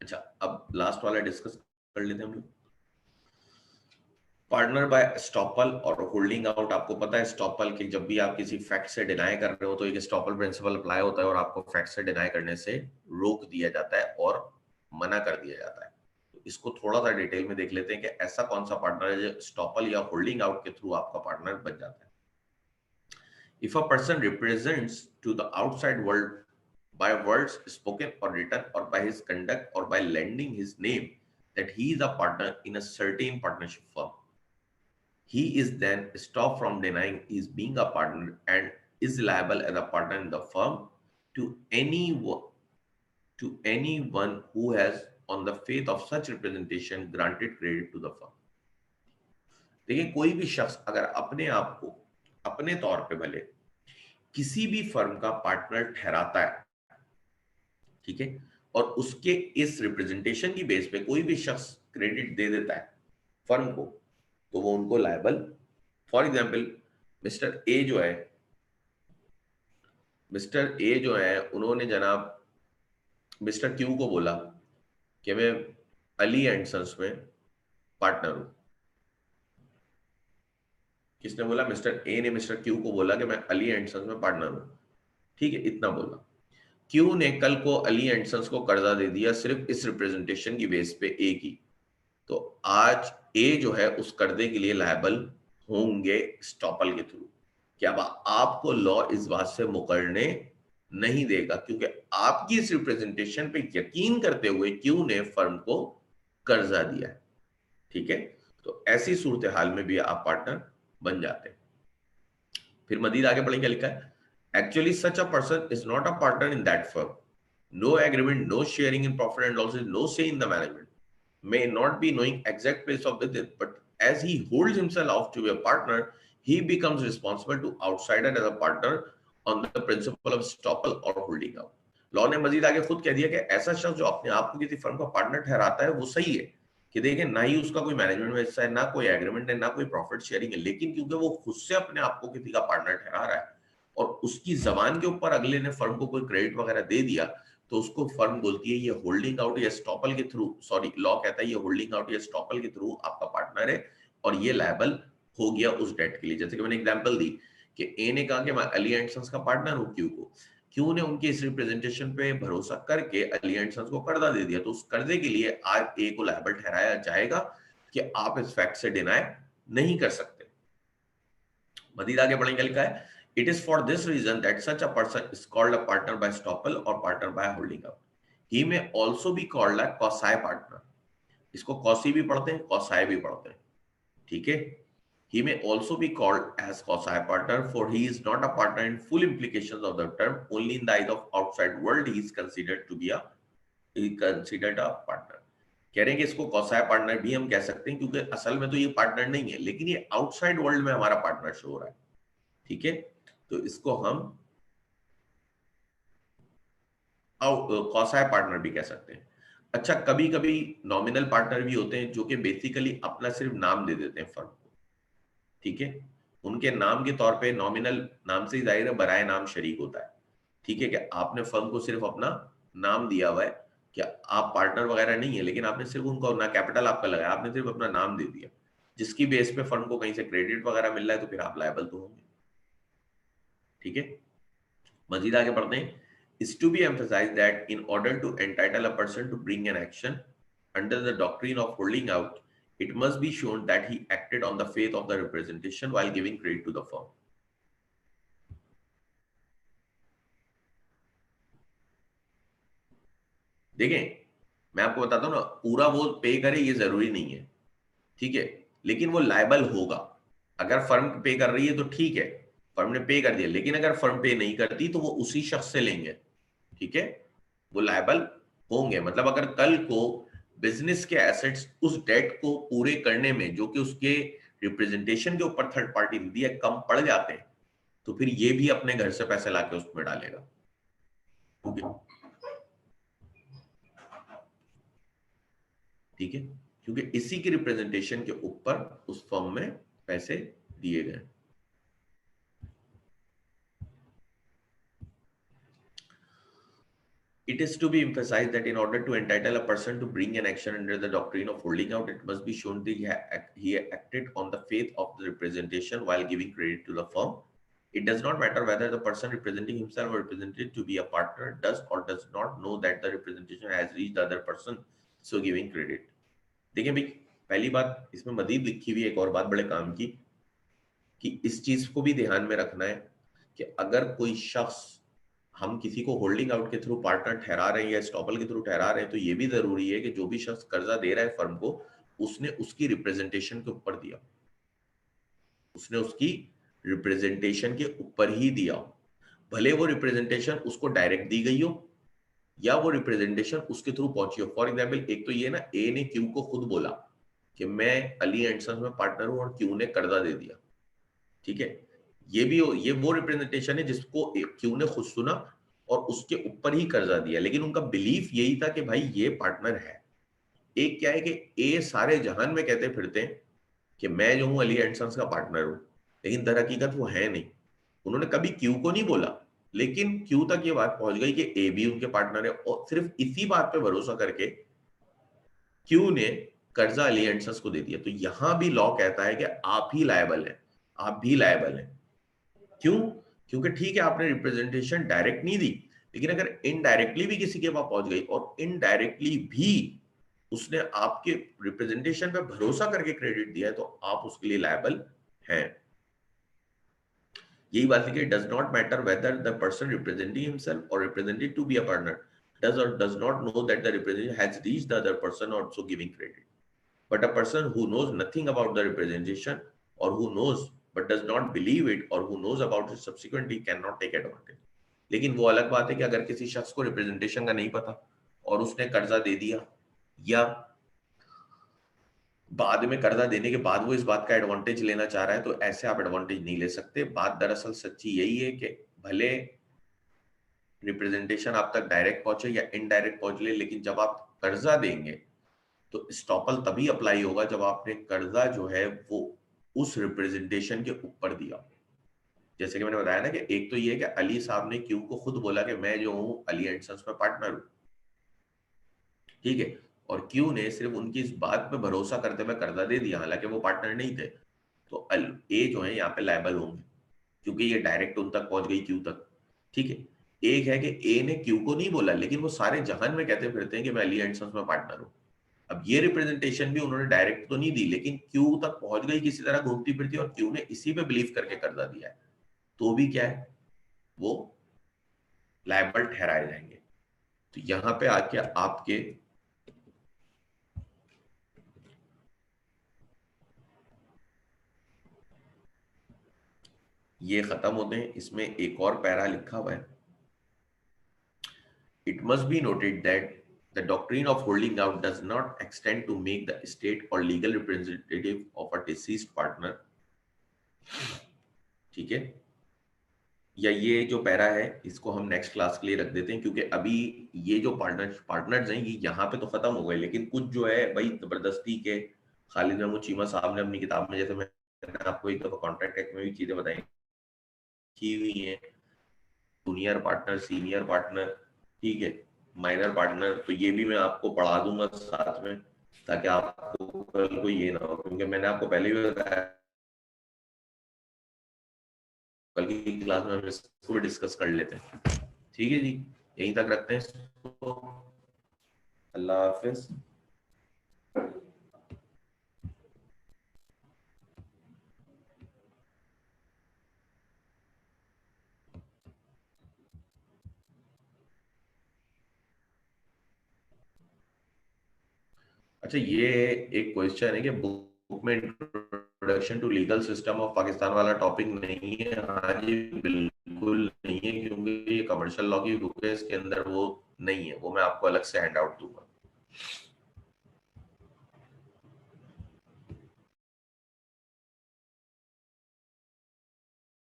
अच्छा, अब लास्ट वाला डिस्कस कर लेते हैं हम लोग, पार्टनर बाय स्टॉपल और होल्डिंग आउट। आपको पता है स्टॉपल की, जब भी आप किसी फैक्ट से डिनाई कर रहे हो तो एक स्टॉपल प्रिंसिपल अप्लाई होता है, और आपको फैक्ट से डिनाई करने से रोक दिया जाता है और मना कर दिया जाता है। तो इसको थोड़ा सा डिटेल में देख लेते हैं कि ऐसा कौन सा पार्टनर है जो स्टॉपल या होल्डिंग आउट के थ्रू आपका पार्टनर बन जाता है। If a person represents to the outside world by words spoken or written or by his conduct or by lending his name that he is a partner in a certain partnership firm, he is then stopped from denying he is being a partner and is liable as a partner in the firm to anyone who has on the faith of such representation granted credit to the firm. देखिए, कोई भी शख्स अगर अपने आप को अपने तौर पे भले किसी भी फर्म का पार्टनर ठहराता है, ठीक है, और उसके इस रिप्रेजेंटेशन की बेस पे कोई भी शख्स क्रेडिट दे देता है फर्म को, तो वो उनको liable, for example mister A जो है उन्होंने जनाब मिस्टर क्यू को बोला कि मैं अली एंड सन्स में पार्टनर हूं। किसने बोला? मिस्टर ए ने मिस्टर क्यू को बोला कि मैं अली एंड सन्स में पार्टनर हूं, ठीक है, इतना बोला। क्यू ने कल को अली एंड सन्स को कर्जा दे दिया सिर्फ इस रिप्रेजेंटेशन की बेस पे ए की, तो आज ए जो है उस कर्जे के लिए लायबल होंगे स्टॉपल के थ्रू। क्या आपको लॉ इस बात से मुकरने नहीं देगा, क्योंकि आपकी इस रिप्रेजेंटेशन पे यकीन करते हुए क्यू ने फर्म को कर्जा दिया है, ठीक है। तो ऐसी सूरत हाल में भी आप पार्टनर बन जाते हैं। फिर मजीद आगे पढ़ेंगे, लिखा है actually such a person is not a partner in that firm, no agreement, no sharing in profit and losses, no say in the management, may not be knowing exact place of visit, but as he holds himself out to be a partner, he becomes responsible to outsider as a partner on the principle of estoppel or holding out. Law ने मजीद आगे खुद कह दिया कि ऐसा शख्स जो अपने आप को किसी फर्म का पार्टनर ठहराता है वो सही है कि देखिए ना ही उसका कोई मैनेजमेंट में हिस्सा है, ना कोई एग्रीमेंट है, ना कोई प्रॉफिट शेयरिंग है, लेकिन क्योंकि वो खुद से अपने आप को किसी का पार्टनर ठहरा रहा है और उसकी जबान के ऊपर अगले ने फर्म को कोई क्रेडिट वगैरह दे दिया, तो उसको फर्म बोलती है ये होल्डिंग आउट या स्टॉपल के थ्रू, सॉरी लॉ कहता है ये होल्डिंग आउट या स्टॉपल के थ्रू आपका पार्टनर है और ये लायबल हो गया उस डेट के लिए। जैसे कि मैंने एग्जांपल दी कि ए ने कहा कि मैं अली एंड सन्स का पार्टनर हूं क्यू को, क्यू ने उनके इस रिप्रेजेंटेशन पे भरोसा करके अली एंड सन्स को कर्जा दे दिया, तो उस कर्जे के लिए आज ए को लायबल ठहराया जाएगा कि आप इस फैक्ट से डिनाई नहीं कर सकते। मजीद आगे बढ़ेंगे, लिखा है it is for this reason that such a person is called a partner by estoppel or partner by holding out. He may also be called a quasi partner. इसको quasi भी पढ़ते हैं, quasi भी पढ़ते हैं, ठीक है। He may also be called as quasi partner, for he is not a partner in full implications of the term. Only in the eyes of outside world he is considered a partner. कह रहे हैं कि इसको quasi partner भी हम कह सकते हैं क्योंकि असल में तो ये पार्टनर नहीं है, लेकिन ये आउटसाइड वर्ल्ड में हमारा पार्टनर शो हो रहा है, ठीक है। तो इसको हम कॉसाई पार्टनर भी कह सकते हैं। अच्छा, कभी कभी नॉमिनल पार्टनर भी होते हैं जो कि बेसिकली अपना सिर्फ नाम दे देते हैं फर्म को, ठीक है। उनके नाम के तौर पे नॉमिनल नाम से ही जाहिर है बराए नाम शरीक होता है, ठीक है, कि आपने फर्म को सिर्फ अपना नाम दिया हुआ है कि आप पार्टनर वगैरह नहीं है, लेकिन आपने सिर्फ उनको ना कैपिटल आपका लगाया, आपने सिर्फ अपना नाम दे दिया, जिसकी बेस पे फर्म को कहीं से क्रेडिट वगैरह मिल रहा है तो फिर आप लायबल तो होंगे, ठीक है। मजीद आगे पढ़ते हैं, is to be emphasized that in order to entitle a person to bring an action under the doctrine of holding out, it must be shown that he acted on the faith of the representation while giving credit to the firm. देखें, मैं आपको बताता हूं ना, पूरा वो पे करे ये जरूरी नहीं है, ठीक है, लेकिन वो लायबल होगा। अगर फर्म पे कर रही है तो ठीक है, फर्म ने पे कर दिया, लेकिन अगर फर्म पे नहीं करती तो वो उसी शख्स से लेंगे, ठीक है, वो लायबल होंगे। मतलब अगर कल को बिजनेस के एसेट्स उस डेट को पूरे करने में जो कि उसके रिप्रेजेंटेशन के ऊपर थर्ड पार्टी ने दिया कम पड़ जाते हैं, तो फिर ये भी अपने घर से पैसे लाके उसमें डालेगा, ठीक है, क्योंकि इसी के रिप्रेजेंटेशन के ऊपर उस फर्म में पैसे दिए गए। It is to be emphasized that in order to entitle a person to bring an action under the doctrine of holding out, it must be shown that he acted on the faith of the representation while giving credit to the firm. It does not matter whether the person representing himself or represented to be a partner does or does not know that the representation has reached the other person, so giving credit. देखिए भाई, पहली बात इसमें मजीद लिखी हुई एक और बात बड़े काम की कि इस चीज को भी ध्यान में रखना है कि अगर कोई शख्स हम किसी को होल्डिंग आउट के थ्रू पार्टनर ठहरा रहे हैं या स्टॉपल के थ्रू ठहरा रहे हैं, तो ये भी जरूरी है कि जो भी शख्स कर्जा दे रहा है फर्म को, उसने उसकी रिप्रेजेंटेशन के ऊपर दिया, उसने उसकी रिप्रेजेंटेशन के ऊपर ही दिया। भले वो रिप्रेजेंटेशन उसको डायरेक्ट दी गई हो या वो रिप्रेजेंटेशन उसके थ्रू पहुंची हो। फॉर एग्जाम्पल, एक तो ये ना, ए ने क्यू को खुद बोला कि मैं अली एंड सन्स में पार्टनर हूं, और क्यू ने कर्जा दे दिया, ठीक है। ये वो रिप्रेजेंटेशन है जिसको क्यू ने खुद सुना और उसके ऊपर ही कर्जा दिया, लेकिन उनका बिलीफ यही था कि भाई ये पार्टनर है। एक क्या है कि ए सारे जहान में कहते फिरते हैं कि मैं जो हूं अली एंड सन्स का पार्टनर हूं, लेकिन दर हकीकत वो है नहीं। उन्होंने कभी क्यू को नहीं बोला, लेकिन क्यू तक ये बात पहुंच गई कि ए भी उनके पार्टनर है, और सिर्फ इसी बात पे भरोसा करके क्यू ने कर्जा अली एंड सन्स को दे दिया। तो यहां भी लॉ कहता है कि आप ही लायबल हैं, आप भी लायबल हैं। क्यों? क्योंकि ठीक है आपने रिप्रेजेंटेशन डायरेक्ट नहीं दी, लेकिन अगर इनडायरेक्टली भी किसी के पास पहुंच गई और इनडायरेक्टली भी उसने आपके रिप्रेजेंटेशन पे भरोसा करके क्रेडिट दिया है, तो आप उसके लिए लायबल हैं। यही बात है कि does not matter whether the person representing himself or represented to be a partner does or does not know that the representative has reached the other person also giving credit. But a person who knows nothing about the representation, or who knows but does not believe it, or who knows about it subsequently, cannot take advantage. लेकिन वो अलग बात है कि अगर किसी शख्स को रिप्रेजेंटेशन का नहीं पता और उसने कर्जा दे दिया, या बाद में कर्जा देने के बाद वो इस बात का एडवांटेज लेना चाह रहा है, तो ऐसे आप एडवांटेज नहीं ले सकते। बात दरअसल सच्ची यही है कि भले रिप्रेजेंटेशन आप तक डायरेक्ट पहुंचे या इनडायरेक्ट पहुंच ले, लेकिन जब आप कर्जा देंगे तो स्टॉपल तभी अप्लाई होगा जब आपने कर्जा जो है वो उस रिप्रेजेंटेशन के ऊपर दिया। जैसे कि मैंने बताया ना कि एक तो ये है कि अली साहब ने क्यू को खुद बोला कि मैं जो हूं अली एंड सन्स में पार्टनर हूं, ठीक है, और क्यू ने सिर्फ उनकी इस बात पे भरोसा करते हुए कर्जा दे दिया, हालांकि वो पार्टनर नहीं थे। तो ए जो है यहाँ पे लायबल होंगे क्योंकि ये डायरेक्ट उन तक पहुंच गई क्यू तक, ठीक है। एक है कि ए ने क्यू को नहीं बोला, लेकिन वो सारे जहान में कहते फिरते हैं कि मैं अली एंड सन्स में पार्टनर हूं। अब ये रिप्रेजेंटेशन भी उन्होंने डायरेक्ट तो नहीं दी, लेकिन क्यू तक पहुंच गई किसी तरह घूमती फिरती, और क्यू ने इसी पे बिलीव करके कर्जा दिया है, तो भी क्या है, वो लायबल ठहराए जाएंगे। तो यहां पे आके आपके ये खत्म होते हैं। इसमें एक और पैरा लिखा हुआ है, it must be noted that the doctrine of holding out does not extend to make the estate or legal representative of a deceased partner, ठीक है। या ये जो पैरा है इसको हम नेक्स्ट क्लास के लिए रख देते हैं, क्योंकि अभी ये जो पार्टनर्स हैं ये यहाँ पे तो खत्म हो गए, लेकिन कुछ जो है भाई जबरदस्ती के खालिद महमूद चीमा साहब ने अपनी किताब में, जैसे मैंने आपको एक दफा कॉन्ट्रैक्ट एक्ट में भी चीजें बताई की हुई है, जूनियर पार्टनर, सीनियर पार्टनर, ठीक है, माइनर पार्टनर, तो ये भी मैं आपको पढ़ा दूंगा साथ में, ताकि आपको कल को ये ना हो, क्योंकि मैंने आपको पहले भी बताया कल की क्लास में हम इसको भी डिस्कस कर लेते हैं। ठीक है जी, यहीं तक रखते हैं इसको। अल्लाह हाफिज। अच्छा, ये एक क्वेश्चन है कि बुक में introduction to legal system of Pakistan वाला टॉपिक नहीं है। हाँ जी, बिल्कुल नहीं है, क्योंकि ये कमर्शियल लॉ की बुक है, इसके अंदर वो नहीं है, वो मैं आपको अलग से हैंड आउट दूंगा।